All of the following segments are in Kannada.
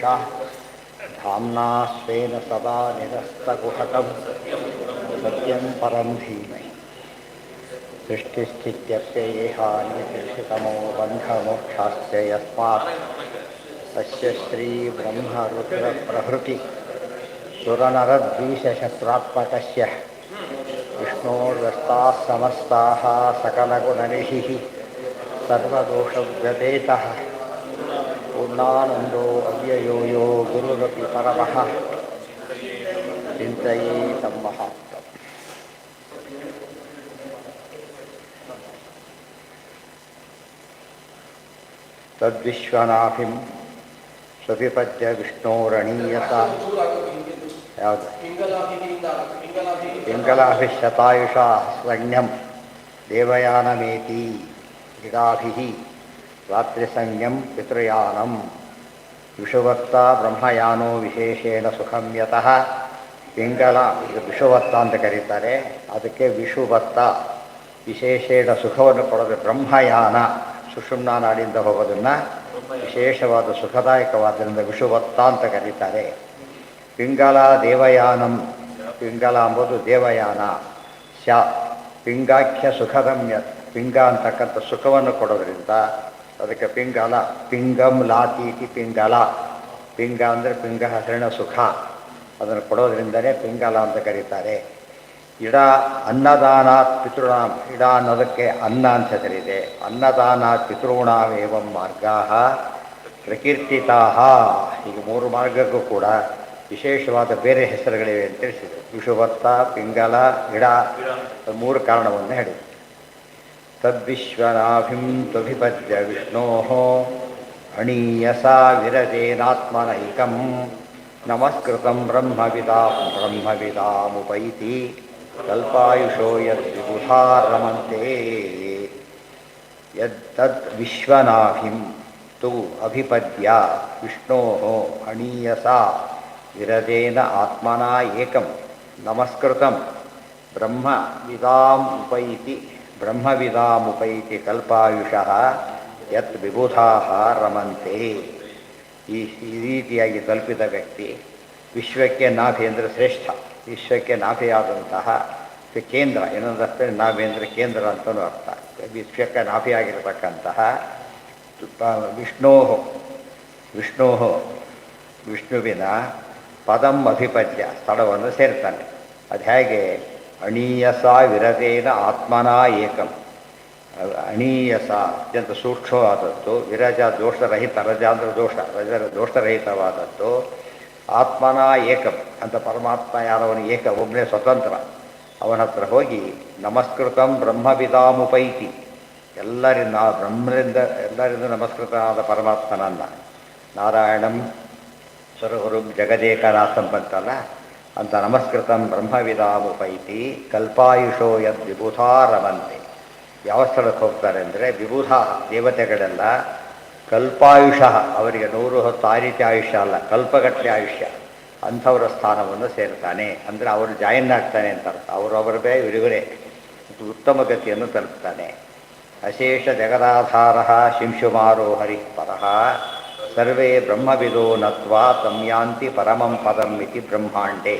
धाम्ना स्वेन सदा निरस्तकुहकं सत्यं परं धीमहि सृष्टिस्थित्यप्ययेहानितिर्षितमो बन्धमोक्षाश्च यस्मात् तस्य श्रीब्रह्मरुद्रप्रभृति सुरनरद्वीषशत्रात्मकस्य विष्णोर्व्यस्ताः समस्ताः सकलगुणनिधिः सर्वदोषव्यपेतः पूर्णानन्दो अव्ययो यो गुरुरपि परमः चिन्तये तं महात्मम् तद्विश्वनाभिं स्वपिपद्य विष्णोरणीयसा ಯಾವುದು ಪಿಂಗಲಾಭಿಶತಾಯುಷಾ ಸ್ವರ್ಣ್ಯಂ ದೇವಯಾನಮೇತಿ ಗಿಡಾಭಿಃ ರಾತ್ರಿಸಂಜ್ಞಂ ಪಿತೃಯಾನಂ ವಿಷುವತ್ತ ಬ್ರಹ್ಮಯಾನೋ ವಿಶೇಷೇಣ ಸುಖಂ ಯತಃ ಪಿಂಗಲ ಇದು ವಿಷುವತ್ತ ಅಂತ ಕರೀತಾರೆ. ಅದಕ್ಕೆ ವಿಷುವತ್ತ ವಿಶೇಷೇಣ ಸುಖವನ್ನು ಕೊಡೋದು. ಬ್ರಹ್ಮಯಾನ ಸುಷುಮ್ನಾ ನಾಡಿಂದ ಹೋಗೋದನ್ನು ವಿಶೇಷವಾದ ಸುಖದಾಯಕವಾದ್ದರಿಂದ ವಿಷುವತ್ತ ಅಂತ ಕರೀತಾರೆ. ಪಿಂಗಲ ದೇವಯಾನಂ, ಪಿಂಗಲ ಎಂಬುದು ದೇವಯಾನ. ಶ ಪಿಂಗಾಖ್ಯ ಸುಖದಮ್ಯ, ಪಿಂಗ ಅಂತಕ್ಕಂಥ ಸುಖವನ್ನು ಕೊಡೋದ್ರಿಂದ ಅದಕ್ಕೆ ಪಿಂಗಲ. ಪಿಂಗಂ ಲಾತೀತಿ ಪಿಂಗಲ. ಪಿಂಗ ಅಂದರೆ ಪಿಂಗ ಹಸಿರಿನ ಸುಖ, ಅದನ್ನು ಕೊಡೋದ್ರಿಂದಲೇ ಪಿಂಗಲ ಅಂತ ಕರೀತಾರೆ. ಇಡ ಅನ್ನದಾನಾತ್ ಪಿತೃಣಾಂ, ಇಡ ಅನ್ನೋದಕ್ಕೆ ಅನ್ನ ಅಂತ ಹೆಸರಿದೆ. ಅನ್ನದಾನಾತ್ ಪಿತೃಣಾವೇವಂ ಮಾರ್ಗಾಃ ಪ್ರಕೀರ್ತಿತಾಃ. ಈಗ ಮೂರು ಮಾರ್ಗಕ್ಕೂ ಕೂಡ ವಿಶೇಷವಾದ ಬೇರೆ ಹೆಸರುಗಳಿವೆ ಅಂತ ತಿಳಿಸಿದರು. ವಿಷುವತ್ತ, ಪಿಂಗಲ, ಇಡ, ಮೂರು ಕಾರಣವನ್ನು ಹೇಳಿದರು. ತದ್ವಿಶ್ವನಾಭಿಂ ತ್ವಭಿಪದ್ಯ ವಿಷ್ಣೋಃ ಅಣೀಯಸಾ ವಿರಜೇನಾತ್ಮನೈಕಂ ನಮಸ್ಕೃತಂ ಬ್ರಹ್ಮವಿದಾಮುಪೈತಿ ಕಲ್ಪಾಯುಷೋ ಯದ್ವಿಬುಧಾ ರಮಂತೆ. ಯತ್ತದ್ ವಿಶ್ವನಾಭಿಂ ತು ಅಭಿಪದ್ಯ ವಿಷ್ಣೋಃ ಅಣೀಯಸಾ ವಿರಜೇನ ಆತ್ಮನಾ ಏಕಂ ನಮಸ್ಕೃತಂ ಬ್ರಹ್ಮವಿದಾಮುಪೈತಿ ಕಲ್ಪಾಯುಷಃ ಯತ್ ವಿಬುಧಾಃ ರಮಂತೆ. ಈ ರೀತಿಯಾಗಿ ಕಲ್ಪಿತ ವ್ಯಕ್ತಿ ವಿಶ್ವಕ್ಕೆ ನಾಭಿ ಅಂದರೆ ಶ್ರೇಷ್ಠ, ವಿಶ್ವಕ್ಕೆ ನಾಭಿಯಾದಂತಹ ಕೇಂದ್ರ, ಏನಂದ್ರೆ ನಾಭಿ ಕೇಂದ್ರ ಅಂತಲೂ ಅರ್ಥ. ವಿಶ್ವಕ್ಕೆ ನಾಭಿಯಾಗಿರತಕ್ಕಂತಹ ವಿಷ್ಣುವಿನ ಪದಂ ಅಭಿಪದ್ಯ ಸ್ಥಳವನ್ನು ಸೇರ್ತಾನೆ. ಅದು ಹೇಗೆ? ಅಣೀಯಸ ವಿರಜೇನ ಆತ್ಮನಾ ಏಕಂ. ಅಣೀಯಸ ಅತ್ಯಂತ ಸೂಕ್ಷ್ಮವಾದದ್ದು, ವಿರಜ ದೋಷರಹಿತ, ರಜ ಅಂದರೆ ದೋಷ, ದೋಷರಹಿತವಾದದ್ದು. ಆತ್ಮನಾ ಏಕಂ ಅಂತ ಪರಮಾತ್ಮ ಯಾರವನು ಏಕ, ಒಬ್ಬನೇ ಸ್ವತಂತ್ರ. ಅವನ ಹತ್ರ ಹೋಗಿ ನಮಸ್ಕೃತಂ ಬ್ರಹ್ಮವಿದಾಮುಪೈತಿ, ಎಲ್ಲರಿಂದ ನಮಸ್ಕೃತನಾದ ಪರಮಾತ್ಮನನ್ನ ನಾರಾಯಣಂ ಸ್ವರಗುರುಂ ಜಗದೇಕನಾಥಂ ಬಂತಲ್ಲ ಅಂತ ನಮಸ್ಕೃತಂ ಬ್ರಹ್ಮವಿದಾಮುಪೈತಿ ಕಲ್ಪಾಯುಷೋ ಯದ್ ವಿಬುಧಾ ರಮಂತೆ. ಯಾವ ಸ್ಥಳಕ್ಕೆ ಹೋಗ್ತಾರೆ ಅಂದರೆ ವಿಬುಧ ದೇವತೆಗಳೆಲ್ಲ ಕಲ್ಪಾಯುಷಃ, ಅವರಿಗೆ 110 ಆ ರೀತಿ ಆಯುಷ್ಯ ಅಲ್ಲ, ಕಲ್ಪಗಟ್ಟಲೆ ಆಯುಷ್ಯ, ಅಂಥವರ ಸ್ಥಾನವನ್ನು ಸೇರ್ತಾನೆ. ಅಂದರೆ ಅವರು ಜಾಯಿನ್ ಆಗ್ತಾನೆ ಅಂತ ಅರ್ಥ. ಅವರವರೇ ಇವರಿವರೇ ಉತ್ತಮ ಗತಿಯನ್ನು ತಲುಪ್ತಾನೆ. ಅಶೇಷ ಜಗದಾಧಾರ ಶಿಂಶುಮಾರೋ ಹರಿಃ ಪರಃ ಸರ್ವೇ ಬ್ರಹ್ಮವಿದೋ ನತ್ವಾ ತಂ ಯಾಂತಿ ಪರಮಂ ಪದಂ ಇತಿ ಬ್ರಹ್ಮಾಂಡೇ.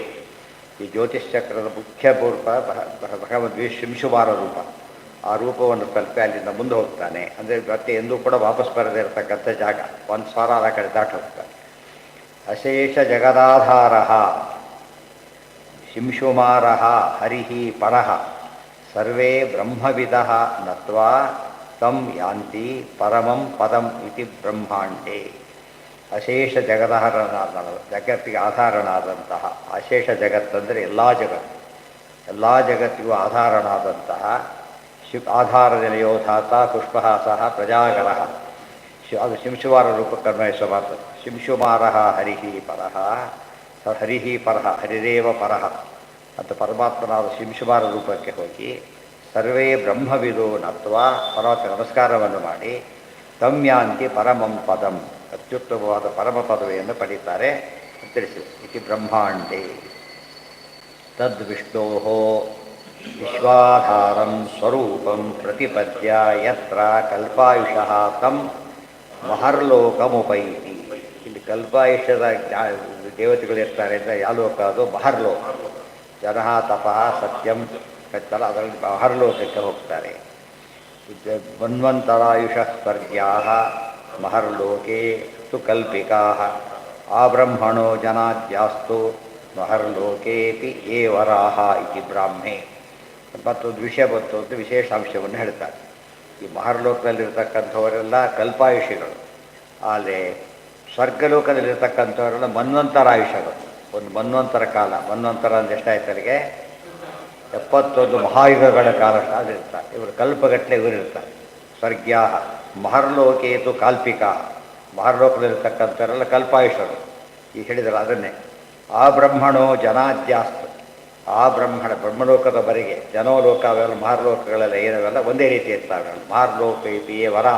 ಈ ಜ್ಯೋತಿಷ್ಚಕ್ರದ ಮುಖ್ಯ ರೂಪ ಭಗವದ್ವಿ ಶಿಂಶುಮಾರ ರೂಪ. ಆ ರೂಪವನ್ನು ತಲುಪಿ ಅಲ್ಲಿಂದ ಮುಂದೆ ಹೋಗ್ತಾನೆ. ಅಂದರೆ ಮತ್ತೆ ಎಂದೂ ಕೂಡ ವಾಪಸ್ ಬರದೇ ಇರತಕ್ಕಂಥ ಜಾಗ, 1000 ಕಡೆ ದಾಟಿ ಹೋಗ್ತಾನೆ. ಅಶೇಷ ಜಗದಾಧಾರ ಶಿಂಶುಮಾರ ಹರಿಃ ಪರಃ ಸರ್ವೇ ಬ್ರಹ್ಮವಿದಃ ನತ್ವಾ ತಂ ಯಾಂತಿ ಪರಮಂ ಪದಂ ಇತಿ ಬ್ರಹ್ಮಾಂಡೇ. ಅಶೇಷ ಜಗತ್ತಿಗೆ ಆಧಾರನಾದಂತಹ, ಅಶೇಷ ಜಗತ್ತಂದರೆ ಎಲ್ಲ ಜಗತ್ತು, ಎಲ್ಲ ಜಗತ್ತಿಗೂ ಆಧಾರನಾದಂತಹ ಆಧಾರನಿಲಯೋಧಾತ ಪುಷ್ಪಹಾಸಃ ಪ್ರಜಾಗರಃ. ಅದು ಶಿಂಶುಮಾರ ರೂಪಕ್ಕನ್ವಯಿಸುವ ಮಾತು. ಶಿಂಶುಮಾರ ಹರಿಃ ಪರಃ, ಹರಿಃ ಪರಃ, ಹರಿರೇವ ಪರಃ ಅಂತ ಪರಮಾತ್ಮನಾದ ಶಿಂಶುಮಾರ ರೂಪಕ್ಕೆ ಹೋಗಿ ಸರ್ವೇ ಬ್ರಹ್ಮವಿದೋ ನತ್ವಾ ಪರಮಾತ್ಮ ನಮಸ್ಕಾರವನ್ನು ಮಾಡಿ ತಮ್ಯಾಂತಿ ಪರಮಂ ಪದಂ, ಅತ್ಯುತ್ತಮವಾದ ಪರಮ ಪದವಿಯನ್ನು ಪಡೀತಾರೆ ತಿಳಿಸಿ. ಇತಿ ಬ್ರಹ್ಮಾಂಡೇ ತದ್ ವಿಷ್ಣೋಃ ವಿಶ್ವಾಧಾರಂ ಸ್ವರೂಪಂ ಪ್ರತಿಪದ್ಯ ಯತ್ರ ಕಲ್ಪಾಯುಷಃ ತಂ ಮಹರ್ಲೋಕಮುಪೈತಿ. ಇಲ್ಲಿ ಕಲ್ಪಾಯುಷ್ಯದ ದೇವತೆಗಳು ಇರ್ತಾರೆ ಅಂದರೆ ಯಾವ ಲೋಕ ಅದು ಮಹರ್ಲೋಕ. ಜನಃ ತಪಃ ಸತ್ಯಂ ಕತ್ತಲ ಅದರಲ್ಲಿ ಮಹರ್ಲೋಕಕ್ಕೆ ಹೋಗ್ತಾರೆ. ಮನ್ವಂತರಾಯುಷ ಸ್ವರ್ಗ್ಯಾ ಮಹರ್ಲೋಕೆ ತು ಕಲ್ಪಿಕಾ ಆಬ್ರಹ್ಮಣೋ ಜನಾದ್ಯಾಸ್ತು ಮಹರ್ಲೋಕೇಪಿ ಯೇ ವರಾಹ ಇತಿ ಬ್ರಾಹ್ಮೆ. ಮತ್ತೊಂದು ವಿಷಯ ಬಂತು ಅಂತ ವಿಶೇಷಾಂಶವನ್ನು ಹೇಳ್ತಾರೆ. ಈ ಮಹರ್ಲೋಕದಲ್ಲಿರ್ತಕ್ಕಂಥವರೆಲ್ಲ ಕಲ್ಪಾಯುಷಿಗಳು, ಆದರೆ ಸ್ವರ್ಗಲೋಕದಲ್ಲಿರ್ತಕ್ಕಂಥವರೆಲ್ಲ ಮನ್ವಂತರಾಯುಷಗಳು. ಒಂದು ಮನ್ವಂತರ ಕಾಲ, ಮನ್ವಂತರ ಅಂದ್ರೆ ಎಷ್ಟಾಯ್ತು ಅಲ್ಲಿಗೆ 71 ಮಹಾಯುಗಗಳ ಕಾಲ ಅಲ್ಲಿರ್ತಾರೆ. ಇವರು ಕಲ್ಪಗಟ್ಟಲೆ ಇವರಿರ್ತಾರೆ. ಸ್ವರ್ಗ್ಯಾ ಮಹರ್ಲೋಕೇತು ಕಾಲ್ಪಿಕಾ, ಮಹರ್ಲೋಕದಲ್ಲಿರ್ತಕ್ಕಂಥವರೆಲ್ಲ ಕಲ್ಪಾಯುಷರು. ಈಗ ಹೇಳಿದರೆ ಅದನ್ನೇ ಆ ಬ್ರಹ್ಮಣೋ ಜನಾದ್ಯಾಸ್ತು, ಆ ಬ್ರಹ್ಮಲೋಕದವರೆಗೆ ಜನೋಲೋಕ ಅವೆಲ್ಲ ಮಹರ್ಲೋಕಗಳೆಲ್ಲ ಏನವೆಲ್ಲ ಒಂದೇ ರೀತಿ ಇರ್ತಾವೆ. ಮಹರ್ಲೋಕ ಇತಿಯೇ ವರ,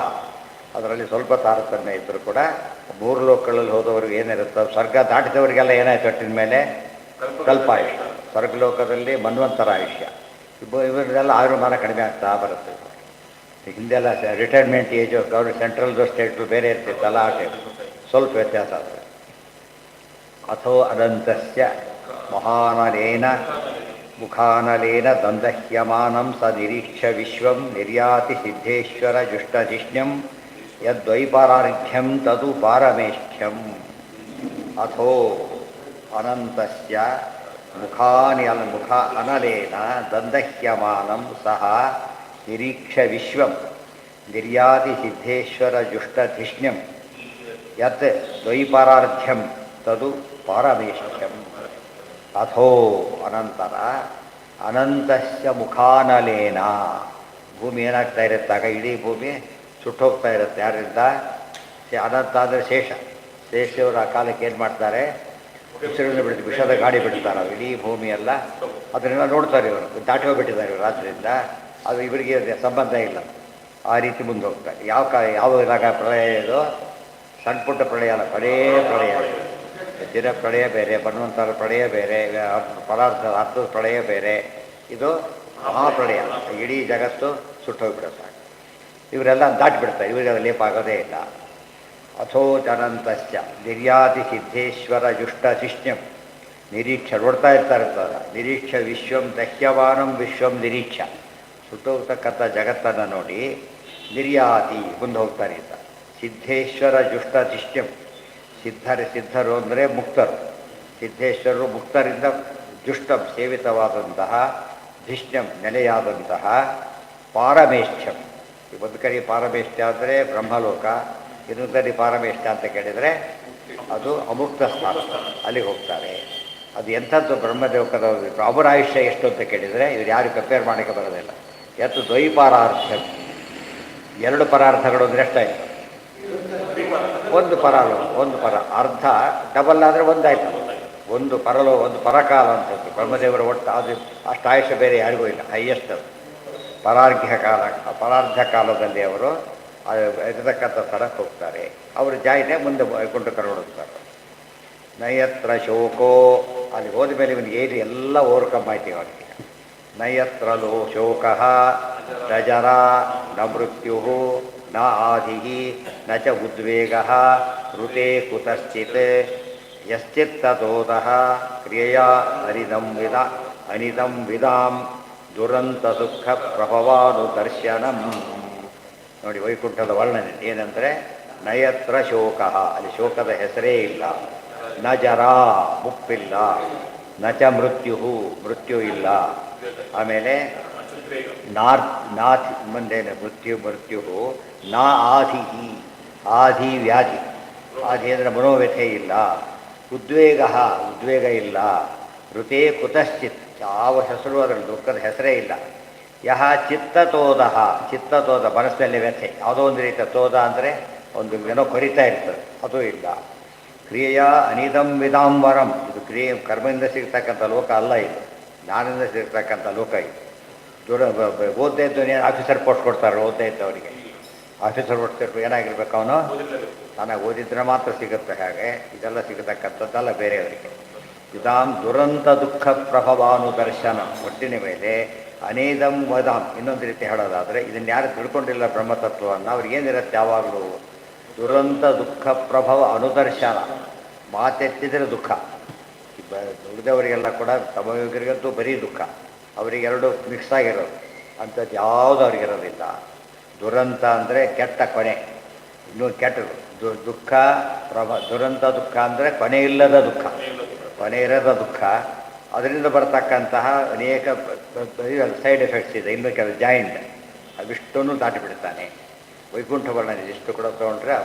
ಅದರಲ್ಲಿ ಸ್ವಲ್ಪ ತಾರತಮ್ಯ ಇದ್ದರೂ ಕೂಡ 3 ಲೋಕಗಳಲ್ಲಿ ಹೋದವ್ರಿಗೆ ಏನಿರುತ್ತೆ, ಸ್ವರ್ಗ ದಾಟಿದವರಿಗೆಲ್ಲ ಏನಾಯ್ತು ಒಟ್ಟಿನ ಮೇಲೆ ಕಲ್ಪಾಯುಷ್ಯ. ಸ್ವರ್ಗಲೋಕದಲ್ಲಿ ಮನ್ವಂತರಾಯುಷ್ಯ. ಇವರದೆಲ್ಲ ಆಯುರ್ಮಾನ ಕಡಿಮೆ ಆಗ್ತಾ ಬರುತ್ತೆ. ಹಿಂದೆಲ್ಲ ರಿಟೈರ್ಮೆಂಟ್ ಏಜು ಗೌರ್ಮೆಂಟ್ ಸೆಂಟ್ರಲ್ದು ಸ್ಟೇಟು ಬೇರೆ ಇರ್ತಿತ್ತಲ್ಲ, ಆ ಟೈಪ್ ಸ್ವಲ್ಪ ವ್ಯತ್ಯಾಸ ಆಗ್ತದೆ. ಅಥೋ ಅನಂತಸ್ಯ ಮಹಾನಲೇನ ಮುಖಾನಲೇನ ದಂದಹ್ಯಮಾನಂ ಸ ನಿರೀಕ್ಷ್ಯ ವಿಶ್ವಂ ನಿರ್ಯಾತಿ ಸಿದ್ಧೇಶ್ವರ ಜುಷ್ಟಜಿಷ್ಣ್ಯಂ ಯದ್ವೈಪಾರಾರ್ಘ್ಯಂ ತದು ಪಾರಮೇಷ್ಠ್ಯಂ. ಅಥೋ ಅನಂತಸ್ಯ ಮುಖ ಅನಲೇನ ದಂದಹ್ಯಮಾನಂ ಸಹ ನಿರೀಕ್ಷ್ಯ ವಿಶ್ವಂ ನಿರ್ಯಾತಿ ಸಿದ್ಧೇಶ್ವರ ಜುಷ್ಟಧಿಷ್ಣ್ಯಂ ಯತ್ ದ್ವೈಪಾರಾರ್ಧ್ಯಂ ತದು ಪಾರಮೇಷ್ಠ್ಯಂ. ಅಥೋ ಅನಂತರ ಅನಂತಸ್ಯ ಮುಖಾನಲೇನ, ಭೂಮಿ ಏನಾಗ್ತಾ ಇರುತ್ತಾಗ ಇಡೀ ಭೂಮಿ ಸುಟ್ಟೋಗ್ತಾ ಇರುತ್ತೆ. ಯಾರಿಂದ? ಅನಂತ ಅಂದರೆ ಶೇಷ. ಶೇಷವರು ಆ ಕಾಲಕ್ಕೆ ಏನು ಮಾಡ್ತಾರೆ, ಬಿಸಿಲನ್ನು ಬಿಡ್ತಾರೆ, ವಿಷದ ಗಾಡಿ ಬಿಡ್ತಾರೆ. ನಾವು ಇಡೀ ಭೂಮಿಯೆಲ್ಲ ಅದನ್ನೆಲ್ಲ ನೋಡ್ತಾರೆ. ಇವರು ದಾಟಿ ಹೋಗ್ಬಿಟ್ಟಿದ್ದಾರೆ ಇವರು ರಾತ್ರಿಯಿಂದ. ಅದು ಇವರಿಗೆ ಸಂಬಂಧ ಇಲ್ಲ. ಆ ರೀತಿ ಮುಂದೆ ಹೋಗ್ತಾರೆ. ಯಾವ ಪ್ರಳಯ ಇದು? ಸಣ್ಣ ಪುಟ್ಟ ಪ್ರಳಯ ಅಲ್ಲ, ಬರೇ ಪ್ರಳಯ. ದಿನ ಪ್ರಳಯ ಬೇರೆ, ಬನ್ವಂತರ ಪ್ರಳಯ ಬೇರೆ, ಅರ್ಥದ ಪ್ರಳಯ ಬೇರೆ. ಇದು ಮಹಾಪ್ರಳಯ, ಇಡೀ ಜಗತ್ತು ಸುಟ್ಟೋಗ್ಬಿಡುತ್ತೆ. ಇವರೆಲ್ಲ ದಾಟಿಬಿಡ್ತಾರೆ, ಇವರಿಗೆ ಅದು ಲೇಪ ಆಗೋದೇ ಇಲ್ಲ. ಅಥೋ ಅನಂತಸ್ಯ ನಿರ್ಯಾತಿ ಸಿದ್ಧೇಶ್ವರ ಜುಷ್ಟಶಿಷ್ಣ್ಯಂ, ನಿರೀಕ್ಷ ನೋಡ್ತಾ ಇರ್ತಾರೆ. ನಿರೀಕ್ಷ ವಿಶ್ವಂ ದಹ್ಯಮಾನಂ ವಿಶ್ವಂ ನಿರೀಕ್ಷ, ಸುಟ್ಟೋಗ್ತಕ್ಕಂಥ ಜಗತ್ತನ್ನು ನೋಡಿ ನಿರ್ಯಾತಿ ಮುಂದೆ ಹೋಗ್ತಾರೆ ಅಂತ. ಸಿದ್ಧೇಶ್ವರ ಜುಷ್ಟಶಿಷ್ಣ್ಯಂ, ಸಿದ್ಧರು ಅಂದರೆ ಮುಕ್ತರು. ಸಿದ್ಧೇಶ್ವರರು ಮುಕ್ತರಿಂದ ಜುಷ್ಟಂ ಸೇವಿತವಾದಂತಹ, ಧಿಷ್ಣ್ಯಂ ನೆಲೆಯಾದಂತಹ, ಪಾರಮೇಷ್ಠ್ಯಂ. ಒಂದು ಕಡೆ ಪಾರಮೇಷ್ಠ್ಯ ಅಂದರೆ ಬ್ರಹ್ಮಲೋಕ, ಇನ್ನೊಂದು ಕಡೆ ಪಾರಮೇಷ್ಠ್ಯ ಅಂತ ಕೇಳಿದರೆ ಅದು ಅಮುಕ್ತ ಸ್ಥಾನ, ಅಲ್ಲಿಗೆ ಹೋಗ್ತಾರೆ. ಅದು ಎಂಥದ್ದು ಬ್ರಹ್ಮದೇವಕದ ಅವರ ಆಯುಷ್ಯ ಎಷ್ಟು ಅಂತ ಕೇಳಿದರೆ ಇವ್ರು ಯಾರು ಕಂಪೇರ್ ಮಾಡೋಕ್ಕೆ ಬರೋದಿಲ್ಲ. ಎತ್ತು ದ್ವೈಪಾರಾರ್ಥ್ಯಂ, 2 ಪರಾರ್ಥಗಳು ಅಂದರೆ ಎಷ್ಟಾಯಿತು? ಒಂದು ಪರ ಅರ್ಧ ಡಬಲ್ ಆದರೆ ಒಂದಾಯ್ತು. ಒಂದು ಪರಕಾಲ ಅಂತದ್ದು ಬ್ರಹ್ಮದೇವರ ಒಟ್ಟು. ಅದು ಅಷ್ಟು ಆಯುಷ್ಯ ಬೇರೆ ಯಾರಿಗೂ ಇಲ್ಲ, ಹೈಯೆಸ್ಟ್ ಅದು ಪರಾರ್ಧ ಕಾಲದಲ್ಲಿ ಅವರು ಇರತಕ್ಕಂಥ ಸ್ಥಳಕ್ಕೆ ಹೋಗ್ತಾರೆ. ಅವರು ಜಾಯಿನೇ ಮುಂದೆ ಕೊಂಡು ಕರ್ಕೊಂಡು ಹೋಗ್ತಾರೆ. ನಯತ್ರ ಶೋಕೋ, ಅಲ್ಲಿ ಹೋದ ಮೇಲೆ ಇವನಿಗೆ ಏನು ಎಲ್ಲ ಓವರ್ಕಮ್ ಆಯ್ತೀವಿ ಅವನಿಗೆ. ನಯತ್ರ ಲೋ ಶೋಕ ನ ಜರ ನ ಮೃತ್ಯು ನ ಆದಿ ನ ಚ ಉದ್ವೇಗ ಋತೆ ಕುತಶ್ಚಿತ್ ಯಶ್ಚಿತ್ತತೋದಃ ಕ್ರಿಯೆಯ ಅನಿದಂ ವಿದಾಂ ದುರಂತ ದುಃಖ ಪ್ರಭವಾನುದರ್ಶನಂ. ನೋಡಿ ವೈಕುಂಠದ ವರ್ಣನೆ ಏನಂದರೆ ನಯತ್ರ ಶೋಕ, ಅಲ್ಲಿ ಶೋಕದ ಹೆಸರೇ ಇಲ್ಲ. ನ ಜರ ಮುಪ್ಪಿಲ್ಲ, ನ ಚ ಮೃತ್ಯು ಇಲ್ಲ. ಆಮೇಲೆ ನಾಥಿ ಮುಂದೇನೆ ಮೃತ್ಯು ನಾ ಆಧಿ ವ್ಯಾಧಿ, ಆಧಿ ಅಂದರೆ ಮನೋವ್ಯಥೆ ಇಲ್ಲ. ಉದ್ವೇಗ ಇಲ್ಲ. ಋತೆ ಕುತಶ್ಚಿತ್, ಯಾವ ಹೆಸರು ಅದರಲ್ಲಿ ದುಃಖದ ಹೆಸರೇ ಇಲ್ಲ. ಯಹ ಚಿತ್ತತೋದ ಮನಸ್ಸಿನಲ್ಲಿ ವ್ಯಥೆ, ಯಾವುದೋ ಒಂದು ರೀತಿಯ ತೋದ ಅಂದರೆ ಒಂದು ಏನೋ ಕೊರಿತಾ ಇರ್ತದೆ, ಅದು ಇಲ್ಲ. ಕ್ರಿಯೆಯ ಅನಿದಂ ವಿದಾಂಬರಂ, ಇದು ಕರ್ಮದಿಂದ ಸಿಗ್ತಕ್ಕಂಥ ಲೋಕ ಅಲ್ಲ, ಇದು ಜ್ಞಾನದಿಂದ ಸಿಗ್ತಕ್ಕಂಥ ಲೋಕ. ಇದು ಓದ್ತಾ ಇದ್ದವನು ಆಫೀಸರ್ ಪೋಸ್ಟ್ ಕೊಡ್ತಾರೆ. ಓದ್ತಾ ಇದ್ದವನಿಗೆ ಆಫೀಸರ್ ಪೋಸ್ಟ್ ಏನಾಗಿರ್ಬೇಕು, ಅವನು ಚೆನ್ನಾಗಿ ಓದಿದ್ರೆ ಮಾತ್ರ ಸಿಗುತ್ತೆ. ಹಾಗೆ ಇದೆಲ್ಲ ಸಿಗತಕ್ಕಂಥದ್ದಲ್ಲ ಬೇರೆಯವರಿಗೆ. ಇದಾಂ ದುರಂತ ದುಃಖ ಪ್ರಭವಾನುದರ್ಶನ, ಒಟ್ಟಿನ ಮೇಲೆ ಅನೇದಂ ವದಾಂ. ಇನ್ನೊಂದು ರೀತಿ ಹೇಳೋದಾದರೆ ಇದನ್ನು ಯಾರು ತಿಳ್ಕೊಂಡಿಲ್ಲ ಬ್ರಹ್ಮತತ್ವವನ್ನು, ಅವ್ರಿಗೇನಿರುತ್ತೆ ಯಾವಾಗಲೂ ದುರಂತ ದುಃಖ ಪ್ರಭವ ಅನುದರ್ಶನ. ಮಾತೆತ್ತಿದರೆ ದುಃಖ. ಉಳಿದವರಿಗೆಲ್ಲ ಕೂಡ ತಮಯೋಗಿರಿಗಂತೂ ಬರೀ ದುಃಖ, ಅವರಿಗೆರಡು ಮಿಕ್ಸ್ ಆಗಿರೋದು. ಅಂಥದ್ದು ಯಾವುದು ಅವ್ರಿಗಿರೋದಿಲ್ಲ. ದುರಂತ ಅಂದರೆ ಕೆಟ್ಟ ಕೊನೆ, ಇನ್ನೂ ಕೆಟ್ಟದು. ದುಃಖ ದುರಂತ ದುಃಖ ಅಂದರೆ ಕೊನೆ ಇಲ್ಲದ ದುಃಖ, ಕೊನೆ ಇರದ ದುಃಖ. ಅದರಿಂದ ಬರ್ತಕ್ಕಂತಹ ಅನೇಕ ಸೈಡ್ ಎಫೆಕ್ಟ್ಸ್ ಇದೆ. ಇನ್ನು ಕೆಲವು ಜಾಯಿಂಟ್ ಅವಿಷ್ಟನ್ನು ದಾಟಿಬಿಡ್ತಾನೆ. ವೈಕುಂಠ ವರ್ಣನೆ ಇಷ್ಟು ಕೂಡ ತೊಗೊಂಡ್ರೆ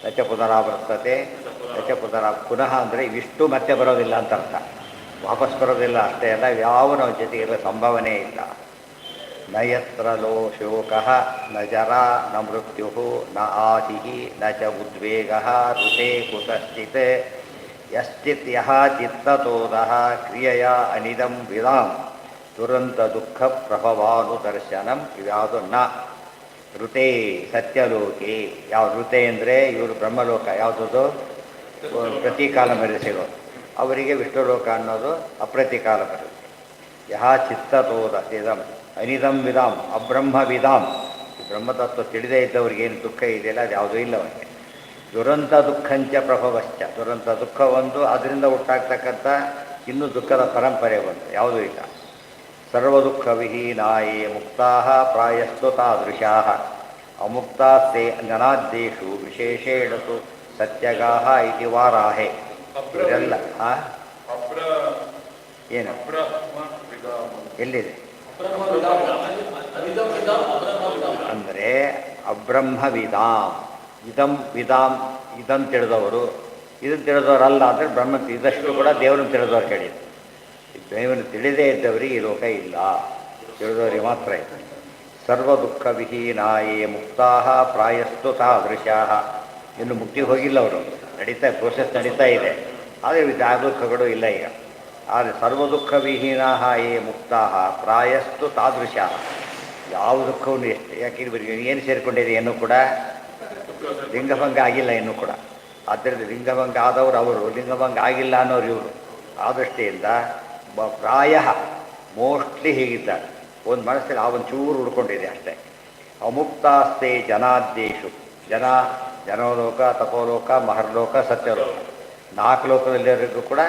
ನಚ ಪುನರಾವರ್ತತೆ, ನಚ ಪುನಃ ಅಂದರೆ ಇವಿಷ್ಟು ಮತ್ತೆ ಬರೋದಿಲ್ಲ ಅಂತ ಅರ್ಥ. ವಾಪಸ್ ಬರೋದಿಲ್ಲ ಅಷ್ಟೇ ಅಲ್ಲ, ಯಾವ ನಾವು ಜೊತೆಗಿರೋ ಸಂಭವನೆ ಇಲ್ಲ. ನ ಯತ್ರ ಲೋ ಶೋಕ ನ ಜರ ನ ಮೃತ್ಯು ನ ಆದಿ ನ ಚ ಉದ್ವೇಗ ಋತೆ ಕುತಶ್ಚಿತ್ ಯಶ್ಚಿತ್ ಯಹ ಚಿತ್ತತೋದಃ ಕ್ರಿಯೆಯ ಅನಿದಂ ವಿದಾಂ ದುರಂತ ದುಃಖ ಪ್ರಭವಾನುದರ್ಶನಂ. ಇವ್ಯಾವುದು ನ ಋತೆ ಸತ್ಯಲೋಕೆ. ಯಾವ ಋತೆ ಅಂದರೆ ಇವರು ಬ್ರಹ್ಮಲೋಕ ಯಾವುದದು ಪ್ರತಿಕಾಲ ಮೇಲೆ ಸಿಗೋದು, ಅವರಿಗೆ ವಿಷ್ಣುಲೋಕ ಅನ್ನೋದು ಅಪ್ರತಿಕಾಲ ಬರುತ್ತೆ. ಯಹ ಚಿತ್ತತೋದ ಇದಂ ಅನಿದಂ ವಿದಾಂ ಅಬ್ರಹ್ಮ ವಿದಾಂ. ಬ್ರಹ್ಮತತ್ವ ತಿಳಿದೇ ಇದ್ದವ್ರಿಗೆ ಏನು ದುಃಖ ಇದೆಯಲ್ಲ ಅದು ಯಾವುದೂ ಇಲ್ಲ ಅವರಿಗೆ. ದುರಂತ ದುಃಖಂಚ ಪ್ರಭವಶ್ಚ. ದುರಂತ ದುಃಖ ಒಂದು, ಅದರಿಂದ ಹುಟ್ಟಾಗ್ತಕ್ಕಂಥ ಇನ್ನೂ ದುಃಖದ ಪರಂಪರೆ ಒಂದು, ಯಾವುದೂ ಇಲ್ಲ. ಸರ್ವ ದುಃಖ ವಿಹೀನಾಯೇ ಮುಕ್ತಾ ಪ್ರಾಯಸ್ತು ತಾದೃಶಾ ಅಮುಕ್ತಾಸ್ತೆ ಜನಾದ್ದೇಶು ವಿಶೇಷೇಣಸು ಸತ್ಯಗಾಹ ಇತಿ ವಾರಾಹೆ. ಇವರೆಲ್ಲ ಏನು ಎಲ್ಲಿದೆ ಅಂದರೆ ಅಬ್ರಹ್ಮವಿದಾಂ ಇದಂ ವಿದಾಂ. ಇದನ್ನು ತಿಳಿದವರು, ಇದನ್ನು ತಿಳಿದವರಲ್ಲ ಅಂದರೆ ಬ್ರಹ್ಮ ಇದಷ್ಟು ಕೂಡ ದೇವರನ್ನು ತಿಳಿದವರು ಕೇಳಿದ್ರು. ದೇವರನ್ನು ತಿಳಿದೇ ಇದ್ದವರಿಗೆ ಈ ಲೋಕ ಇಲ್ಲ, ತಿಳಿದವರಿಗೆ ಮಾತ್ರ ಇದೆ. ಸರ್ವ ದುಃಖ ವಿಹೀನಾಯೇ ಮುಕ್ತಾ ಪ್ರಾಯಸ್ತು ತಾದೃಶಾ. ಇನ್ನು ಮುಕ್ತಿಗೆ ಹೋಗಿಲ್ಲ ಅವರು, ಪ್ರೋಸೆಸ್ ನಡೀತಾ ಇದೆ, ಆದರೆ ಆ ದುಃಖಗಳು ಇಲ್ಲ ಈಗ. ಆದರೆ ಸರ್ವ ದುಃಖ ವಿಹೀನಾ ಯೇ ಮುಕ್ತಾ ಪ್ರಾಯಸ್ತು ತಾದೃಶ. ಯಾವ ದುಃಖವನ್ನು ಎಷ್ಟು, ಯಾಕೆ ಇವರಿಗೆ ಏನು ಸೇರಿಕೊಂಡಿದೆ ಇನ್ನೂ ಕೂಡ ಲಿಂಗಭಂಗ ಆಗಿಲ್ಲ ಇನ್ನೂ ಕೂಡ. ಆದ್ದರಿಂದ ಲಿಂಗಭಂಗ ಆದವರು ಅವರು, ಲಿಂಗಭಂಗ ಆಗಿಲ್ಲ ಅನ್ನೋರು ಇವರು. ಆ ದೃಷ್ಟಿಯಿಂದ ಪ್ರಾಯ ಮೋಸ್ಟ್ಲಿ ಹೀಗಿದ್ದಾರೆ. ಒಂದು ಮನಸ್ಸಲ್ಲಿ ಆ ಒಂದು ಚೂರು ಉಳ್ಕೊಂಡಿದೆ ಅಷ್ಟೇ. ಅಮುಕ್ತಾಸ್ತೆ ಜನಾದ್ದೇಶು. ಜನೋಲೋಕ, ತಪೋಲೋಕ, ಮಹರ್ಲೋಕ, ಸತ್ಯಲೋಕ, 4 ಲೋಕದಲ್ಲಿರೋರಿಗೂ ಕೂಡ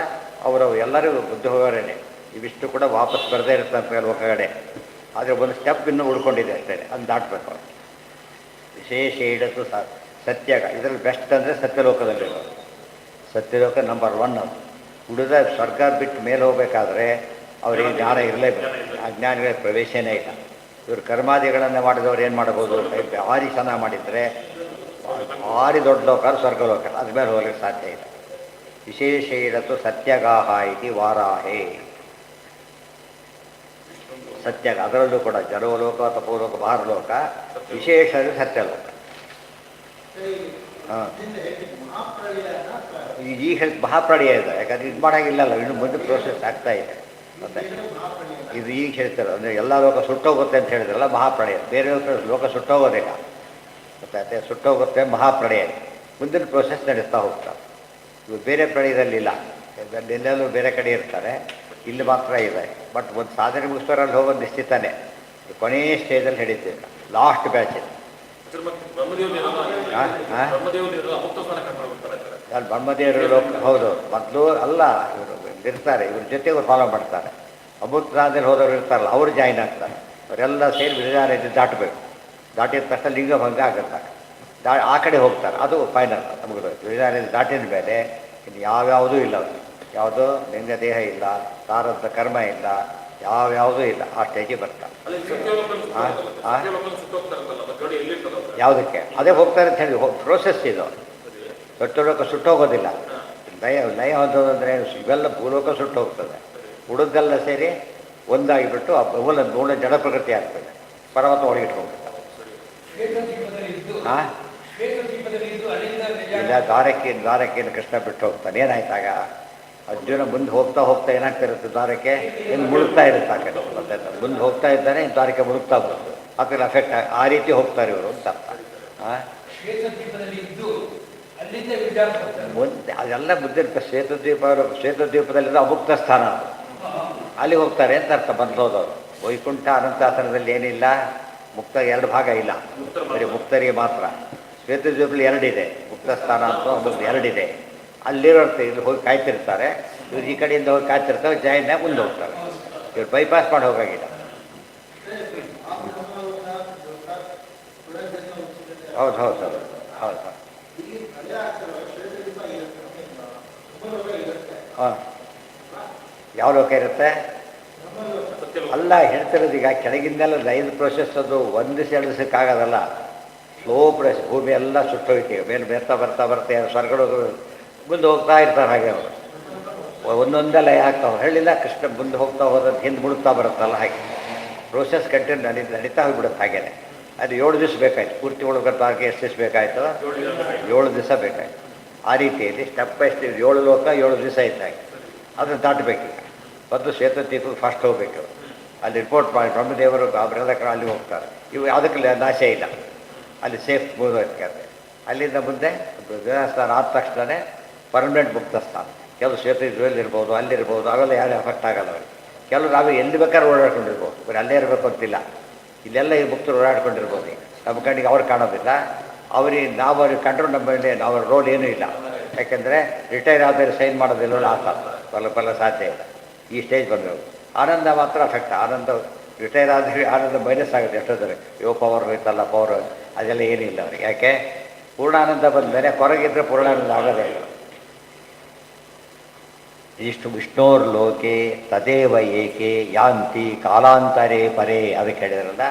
ಅವರು ಎಲ್ಲರಿಗೂ ಬುದ್ಧಿ ಹೋಗೋರೇನೆ. ಇವಿಷ್ಟು ಕೂಡ ವಾಪಸ್ ಬರದೇ ಇರ್ತಂಥ ಲೋಕಗಡೆ. ಆದರೆ ಒಂದು ಸ್ಟೆಪ್ ಇನ್ನೂ ಉಳ್ಕೊಂಡಿದೆ ಅಷ್ಟೇ, ಅದನ್ನು ದಾಟಬೇಕು ಅವರು. ವಿಶೇಷ ಇಡತು ಸತ್ಯಗ. ಇದರಲ್ಲಿ ಬೆಸ್ಟ್ ಅಂದರೆ ಸತ್ಯಲೋಕದಲ್ಲಿರೋದು. ಸತ್ಯಲೋಕ ನಂಬರ್ 1 ಅದು. ಉಳಿದ ಸ್ವರ್ಗ ಬಿಟ್ಟು ಮೇಲೆ ಹೋಗಬೇಕಾದ್ರೆ ಅವರಿಗೆ ಜ್ಞಾನ ಇರಲೇಬೇಕು. ಅಜ್ಞಾನಿಗಳ ಪ್ರವೇಶನೇ ಇಲ್ಲ. ಇವರು ಕರ್ಮಾದಿಗಳನ್ನು ಮಾಡಿದವ್ರು ಏನು ಮಾಡ್ಬೋದು, ಭಾರಿ ಚೆನ್ನಾಗಿ ಮಾಡಿದರೆ ಭಾರಿ ದೊಡ್ಡ ಲೋಕ ಸ್ವರ್ಗಲೋಕ, ಅದ್ಮೇಲೆ ಹೋಗ್ಲಿಕ್ಕೆ ಸಾಧ್ಯ ಇಲ್ಲ. ವಿಶೇಷ ಇಡತು ಸತ್ಯಗಾಹ ಇತಿ ವಾರಾಹೇ. ಸತ್ಯಗ ಅದರಲ್ಲೂ ಕೂಡ ಜಲೋಲೋಕ, ತಪೋಲೋಕ, ಮಹರ್ಲೋಕ, ವಿಶೇಷ ಸತ್ಯಲೋಕ. ಈಗ ಹೇಳಿ ಮಹಾಪ್ರಳಯ ಇದೆ, ಯಾಕಂದರೆ ಇದು ಮಾಡೋಂಗಿಲ್ಲಲ್ಲ, ಇನ್ನು ಮುಂದೆ ಪ್ರೋಸೆಸ್ ಆಗ್ತಾ ಇದೆ. ಮತ್ತೆ ಇದು ಈಗ ಹೇಳ್ತಾರೆ ಅಂದರೆ ಎಲ್ಲ ಲೋಕ ಸುಟ್ಟೋಗುತ್ತೆ ಅಂತ ಹೇಳಿದ್ರಲ್ಲ, ಮಹಾಪ್ರಳಯ. ಬೇರೆ ಲೋಕ ಸುಟ್ಟೋಗೋದಿಲ್ಲ, ಮತ್ತೆ ಸುಟ್ಟೋಗುತ್ತೆ ಮಹಾಪ್ರಳಯ. ಮುಂದಿನ ಪ್ರೋಸೆಸ್ ನಡೆಸ್ತಾ ಹೋಗ್ತಾರೆ. ಇವು ಬೇರೆ ಪ್ರಳಯದಲ್ಲಿಲ್ಲ, ಎಲ್ಲೆಲ್ಲೂ ಬೇರೆ ಕಡೆ ಇರ್ತಾರೆ, ಇಲ್ಲಿ ಮಾತ್ರ ಇದೆ. ಬಟ್ ಒಂದು ಸಾಧನೆ ಮುಗಿಸೋರಲ್ಲಿ ಹೋಗೋದು ನಿಶ್ಚಿತನೇ. ಕೊನೆಯ ಸ್ಟೇಜಲ್ಲಿ ಹಿಡಿತೀವಿ, ಲಾಸ್ಟ್ ಬ್ಯಾಚ್ ಇದು. ಅಲ್ಲಿ ಬ್ರಹ್ಮದೇವರು ಲೋಕ ಹೌದು. ಮೊದಲು ಅಲ್ಲ, ಇವರು ಇರ್ತಾರೆ, ಇವ್ರ ಜೊತೆಗೆ ಫಾಲೋ ಮಾಡ್ತಾರೆ. ಅಮೃತರಾಜಲ್ಲಿ ಹೋದವ್ರು ಇರ್ತಾರಲ್ಲ, ಅವರು ಜಾಯಿನ್ ಆಗ್ತಾರೆ. ಅವರೆಲ್ಲ ಸೇರಿ ಬಿಡದಾರ ದಾಟಬೇಕು. ದಾಟಿದ ತಕ್ಷಣ ಲಿಂಗಭಂಗ ಆಗುತ್ತೆ. ಆ ಕಡೆ ಹೋಗ್ತಾರೆ, ಅದು ಫೈನಲ್ ನಮಗೆ. ಬಿಡದಾರ ದಾಟಿದ ಮೇಲೆ ಇನ್ನು ಯಾವ್ಯಾವುದೂ ಇಲ್ಲ, ಅವರು ಯಾವುದೋ ಲಿಂಗ ದೇಹ ಇಲ್ಲ, ತಾರದ್ದ ಕರ್ಮ ಇಲ್ಲ, ಯಾವ್ಯಾವುದೂ ಇಲ್ಲ. ಆ ಸ್ಟೇಜಿಗೆ ಬರ್ತಾರೆ. ಯಾವುದಕ್ಕೆ ಅದೇ ಹೋಗ್ತಾರೆ ಅಂತ ಹೇಳಿ ಪ್ರೋಸೆಸ್ ಇದು. ಸೊಟ್ಟೋಲೋಕ ಸುಟ್ಟೋಗೋದಿಲ್ಲ. ಲಯ ಹೊಂದೋದಂದರೆ ಇವೆಲ್ಲ ಭೂಲೋಕ ಸುಟ್ಟು ಹೋಗ್ತದೆ, ಉಳಿದೆಲ್ಲ ಸೇರಿ ಒಂದಾಗಿಬಿಟ್ಟು ಮೂಲ ಜಡ ಪ್ರಕೃತಿ ಆಗ್ತದೆ. ಪರ್ವತ ಒಳಗಿಟ್ಟು ಹೋಗ್ತದೆ. ಇಲ್ಲ, ದ್ವಾರಕೆಯನ್ನು ಕೃಷ್ಣ ಬಿಟ್ಟು ಹೋಗ್ತಾನೆ. ಏನಾಯ್ತಾಗ ಅರ್ಜುನ ಮುಂದೆ ಹೋಗ್ತಾ ಹೋಗ್ತಾ ಏನಾಗ್ತಿರುತ್ತೆ, ದ್ವಾರಕೆ ಇನ್ನು ಮುಳುಗ್ತಾ ಇರುತ್ತೆ. ಆ ಕಡೆ ಮುಂದೆ ಹೋಗ್ತಾ ಇದ್ದಾನೆ, ದ್ವಾರಕೆ ಮುಳುಗ್ತಾ ಬರುತ್ತೆ. ಆ ಕಡೆ ಅಫೆಕ್ಟ್ ಆ ರೀತಿ ಹೋಗ್ತಾರೆ ಇವರು ಅಂತ ಅರ್ಥ. ಮುಂದೆ ಅದೆಲ್ಲ ಬುದ್ಧಿ ಶ್ವೇತದ್ವೀಪದಲ್ಲಿರೋ ಅಮುಕ್ತ ಸ್ಥಾನ, ಅಲ್ಲಿ ಹೋಗ್ತಾರೆ ಅಂತ ಅರ್ಥ. ಬಂದೋದವರು ವೈಕುಂಠ ಅನಂತಾಸನದಲ್ಲಿ ಏನಿಲ್ಲ, ಮುಕ್ತ 2 ಭಾಗ ಇಲ್ಲ, ಬರೀ ಮುಕ್ತರಿಗೆ ಮಾತ್ರ. ಶ್ವೇತದ್ವೀಪದಲ್ಲಿ 2 ಇದೆ, ಮುಕ್ತ ಸ್ಥಾನ ಅಂತ ಒಂದು 2 ಇದೆ. ಅಲ್ಲಿರೋರ್ಥ ಇಲ್ಲಿ ಹೋಗಿ ಕಾಯ್ತಿರ್ತಾರೆ. ಇವ್ರು ಈ ಕಡೆಯಿಂದ ಹೋಗಿ ಕಾಯ್ತಿರ್ತಾರೆ, ಜಾಯಿನ್ ಮುಂದೆ ಹೋಗ್ತಾರೆ. ಇವ್ರು ಬೈಪಾಸ್ ಮಾಡಿ ಹೋಗಾಗಿಲ್ಲ. ಹೌದು ಹೌದು ಹೌದು ಹೌದು ಹಾಂ. ಯಾವ ಲೋಕ ಇರುತ್ತೆ? ಅಲ್ಲ ಹೇಳ್ತಿರೋದು ಈಗ ಕೆಳಗಿಂದೆಲ್ಲ ಲೈನ್ ಪ್ರೊಸೆಸ್ ಅದು ಒಂದು ದಿವಸ 2 ದಿವಸಕ್ಕಾಗೋದಲ್ಲ. Slow process. ಭೂಮಿ ಎಲ್ಲ ಸುಟ್ಟೋಯ್ತೀವಿ ಮೇಲೆ ಬರ್ತಾ ಬರ್ತಾ ಬರ್ತಾ ಸ್ವರ್ಗಗಳು ಮುಂದೆ ಹೋಗ್ತಾ ಇರ್ತಾರೆ. ಹಾಗೆ ಅವರು ಒಂದೊಂದೇ ಲಯ ಆಗ್ತಾವೆ. ಹೇಳಿಲ್ಲ ಕೃಷ್ಣ ಮುಂದೆ ಹೋಗ್ತಾ ಹೋದಂತ ಹಿಂದೆ ಮುಳುಗ್ತಾ ಬರುತ್ತಲ್ಲ, ಹಾಗೆ ಪ್ರೋಸೆಸ್ ಕಂಟಿನ್ಯೂ ನಡೀತಾ ಹೋಗ್ಬಿಡುತ್ತೆ. ಹಾಗೇನೆ ಅದು 7 ದಿವಸ ಬೇಕಾಯ್ತು. ಪೂರ್ತಿ ಒಳಗೆ ಎಷ್ಟು ದಿವಸ ಬೇಕಾಯ್ತು? 7 ದಿವಸ ಬೇಕಾಯ್ತು. ಆ ರೀತಿಯಲ್ಲಿ ಸ್ಟೆಪ್ ಬೈ ಸ್ಟೆಪ್ 7 ಲೋಕ 7 ದಿವಸ ಇದ್ದಾಗ ಅದನ್ನು ದಾಟಬೇಕೀಗ. ಮೊದಲು ಶ್ವೇತದ್ವೀಪಕ್ಕೆ ಫಸ್ಟ್ ಹೋಗಬೇಕು. ಅಲ್ಲಿ ರಿಪೋರ್ಟ್ ಮಾಡಿ ಬ್ರಹ್ಮದೇವರು ಬೃಹದಕರ ಅಲ್ಲಿ ಹೋಗ್ತಾರೆ. ಇವು ಯಾವುದಕ್ಕೆ ನಾಶ ಇಲ್ಲ, ಅಲ್ಲಿ ಸೇಫ್ ಮುಗಿದೋಗ್ತಾರೆ. ಅಲ್ಲಿಂದ ಮುಂದೆ ದೇವಸ್ಥಾನ ಆದ ತಕ್ಷಣವೇ ಪರ್ಮನೆಂಟ್ ಮುಕ್ತ ಸ್ಥಾನ. ಕೆಲವು ಶ್ವೇತದ್ವೀಪದಲ್ಲಿ ಇರ್ಬೋದು, ಅಲ್ಲಿರ್ಬೋದು, ಅವೆಲ್ಲ ಯಾರು ಎಫೆಕ್ಟ್ ಆಗಲ್ಲ ಅವರಿಗೆ. ಕೆಲವು ನಾವು ಎಲ್ಲಿ ಬೇಕಾದ್ರೂ ಓಡಾಡ್ಕೊಂಡಿರ್ಬೋದು, ಬರೀ ಅಲ್ಲೇ ಇರಬೇಕು ಅಂತಿಲ್ಲ. ಇಲ್ಲೆಲ್ಲ ಈ ಮುಕ್ತರು ಓಡಾಡ್ಕೊಂಡಿರ್ಬೋದು. ಈಗ ನಮ್ಮ ಕಣ್ಣಿಗೆ ಅವ್ರು ಕಾಣೋದಿಲ್ಲ, ಅವ್ರಿಗೆ ನಾವು ಅವ್ರಿಗೆ ಕಂಡ್ರು ನಮ್ಮ ಮೇಲೆ ಅವ್ರ ರೋಲ್ ಏನೂ ಇಲ್ಲ. ಯಾಕೆಂದರೆ ರಿಟೈರ್ ಆದಮೇಲೆ ಸೈನ್ ಮಾಡೋದಿಲ್ಲ, ಬಲ್ಲ ಸಾಧ್ಯ ಇಲ್ಲ. ಈ ಸ್ಟೇಜ್ ಬಂದವರು ಆನಂದ ಮಾತ್ರ ಅಫೆಕ್ಟ್. ಆನಂದ ರಿಟೈರ್ ಆದರೆ ಆನಂದ ಮೈನಸ್ ಆಗುತ್ತೆ ಎಷ್ಟೋದ್ರೆ. ಪವರ್ ಹೋಯ್ತಲ್ಲ, ಪವರ್ ಅದೆಲ್ಲ ಏನಿಲ್ಲ ಅವ್ರಿಗೆ. ಯಾಕೆ? ಪೂರ್ಣಾನಂದ ಬಂದ ಮೇಲೆ ಹೊರಗಿದ್ರೆ ಪೂರ್ಣಾನಂದ ಆಗೋದೇ ಇಲ್ಲ. ಇಷ್ಟು ವಿಷ್ಣೋರ್ ಲೋಕೆ ತದೇವ ಏಕೆ ಯಾಂತಿ ಕಾಲಾಂತರೇ ಪರೇ ಅದಕ್ಕೆ ಹೇಳಿದ್ರಲ್ಲ.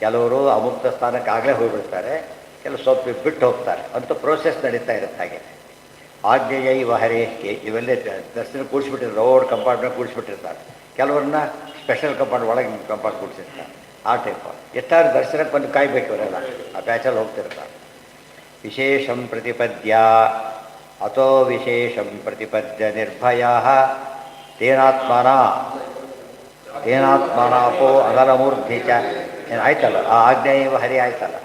ಕೆಲವರು ಅಮುಕ್ತ ಸ್ಥಾನಕ್ಕೆ ಆಗಲೇ ಹೋಗಿಬಿಡ್ತಾರೆ, ಕೆಲವು ಸ್ವಲ್ಪ ಬಿಟ್ಟು ಹೋಗ್ತಾರೆ. ಅಂತೂ ಪ್ರೋಸೆಸ್ ನಡೀತಾ ಇರುತ್ತೆ. ಹಾಗೆ ಆಜ್ಞೆಯೈವ ಹರೇ ಇವೆಲ್ಲೇ ದರ್ಶನ ಕೂಡಿಸ್ಬಿಟ್ಟಿರ್ತಾರೆ. ರೋಡ್ ಕಂಪಾರ್ಟ್ಮೆಂಟ್ ಕೂಡಿಸ್ಬಿಟ್ಟಿರ್ತಾರೆ. ಕೆಲವ್ರನ್ನ ಸ್ಪೆಷಲ್ ಕಂಪಾರ್ಟ್ ಒಳಗೆ ಕಂಪಾರ್ಟ್ ಕೂಡಿಸಿರ್ತಾರೆ. ಆ ಟೈಪ್ ಎಷ್ಟಾದ್ರು ದರ್ಶನಕ್ಕೆ ಬಂದು ಕಾಯ್ಬೇಕು ಇವರೆಲ್ಲ. ಆ ಬ್ಯಾಚಲ್ಲಿ ಹೋಗ್ತಿರ್ತಾರೆ. ವಿಶೇಷಂ ಪ್ರತಿಪದ್ಯ ಅಥೋ ವಿಶೇಷಂ ಪ್ರತಿಪದ್ಯ ನಿರ್ಭಯ ತೇನಾತ್ಮನಾಪೋ ಅಗಲಮೂರ್ಧಿ ಚ ಆಯ್ತಲ್ಲ. ಆ ಆಜ್ಞೆಯೈವ ಹರಿ ಆಯ್ತಲ್ಲ.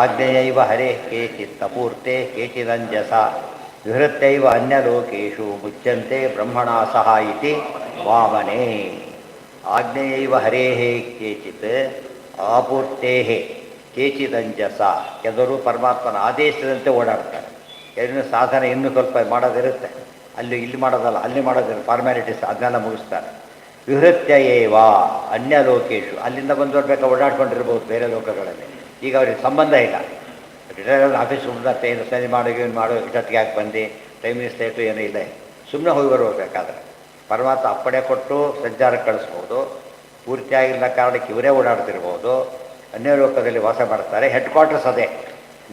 ಆಜ್ಞೆಯೈವ ಹರೇ ಕೇಚಿತ್ ತಪೂರ್ತೆ ಕೇಚಿದಂಜಸ ವಿಹೃತ್ಯೈವ ಅನ್ಯಲೋಕೇಶು ಮುಚ್ಯಂತೆ ಬ್ರಹ್ಮಣಾ ಸಹ ಇತಿ ವಾಮನೇ. ಆಜ್ಞೆಯೈವ ಹರೇ ಕೇಚಿತ್ ಆಪೂರ್ತೆ ಕೇಚಿದಂಜಸ. ಕೆಲವರು ಪರಮಾತ್ಮನ ಆದೇಶದಂತೆ ಓಡಾಡ್ತಾರೆ. ಕೆಲವರು ಸಾಧನೆ ಇನ್ನೂ ಸ್ವಲ್ಪ ಮಾಡೋದಿರುತ್ತೆ, ಅಲ್ಲಿ ಇಲ್ಲಿ ಮಾಡೋದಲ್ಲ, ಅಲ್ಲಿ ಮಾಡೋದಿರುತ್ತೆ, ಫಾರ್ಮ್ಯಾಲಿಟೀಸ್ ಅದನ್ನೆಲ್ಲ ಮುಗಿಸ್ತಾರೆ. ವಿಹೃತ್ಯ ಏವ ಅನ್ಯ ಲೋಕೇಶು. ಅಲ್ಲಿಂದ ಬಂದವ್ರು ಬೇಕಾ ಓಡಾಡ್ಕೊಂಡಿರ್ಬೋದು ಬೇರೆ ಲೋಕಗಳಲ್ಲಿ. ಈಗ ಅವ್ರಿಗೆ ಸಂಬಂಧ ಇಲ್ಲ. ರಿಟೈರ್ ಆಫೀಸ್ ಸುಮ್ಮನೆ ಏನು ಸರಿ ಮಾಡೋ ಏನು ಮಾಡೋ ಇಷ್ಟೊತ್ತಿಗೆ ಯಾಕೆ ಬಂದು ಟೈಮಿಂಗ್ ಸ್ಟೇಟು ಏನೂ ಇಲ್ಲ. ಸುಮ್ಮನೆ ಹೋಗಿ ಬರಬೇಕಾದ್ರೆ ಪರಮಾತ್ಮ ಅಪ್ಪಣೆ ಕೊಟ್ಟು ಸಂಚಾರಕ್ಕೆ ಕಳಿಸ್ಬೋದು. ಪೂರ್ತಿಯಾಗಿಲ್ಲ ಕಾರಣಕ್ಕೆ ಇವರೇ ಓಡಾಡ್ತಿರ್ಬೋದು. ಅನ್ಯ ಲೋಕದಲ್ಲಿ ವಾಸ ಮಾಡ್ತಾರೆ. ಹೆಡ್ ಕ್ವಾರ್ಟರ್ಸ್ ಅದೇ.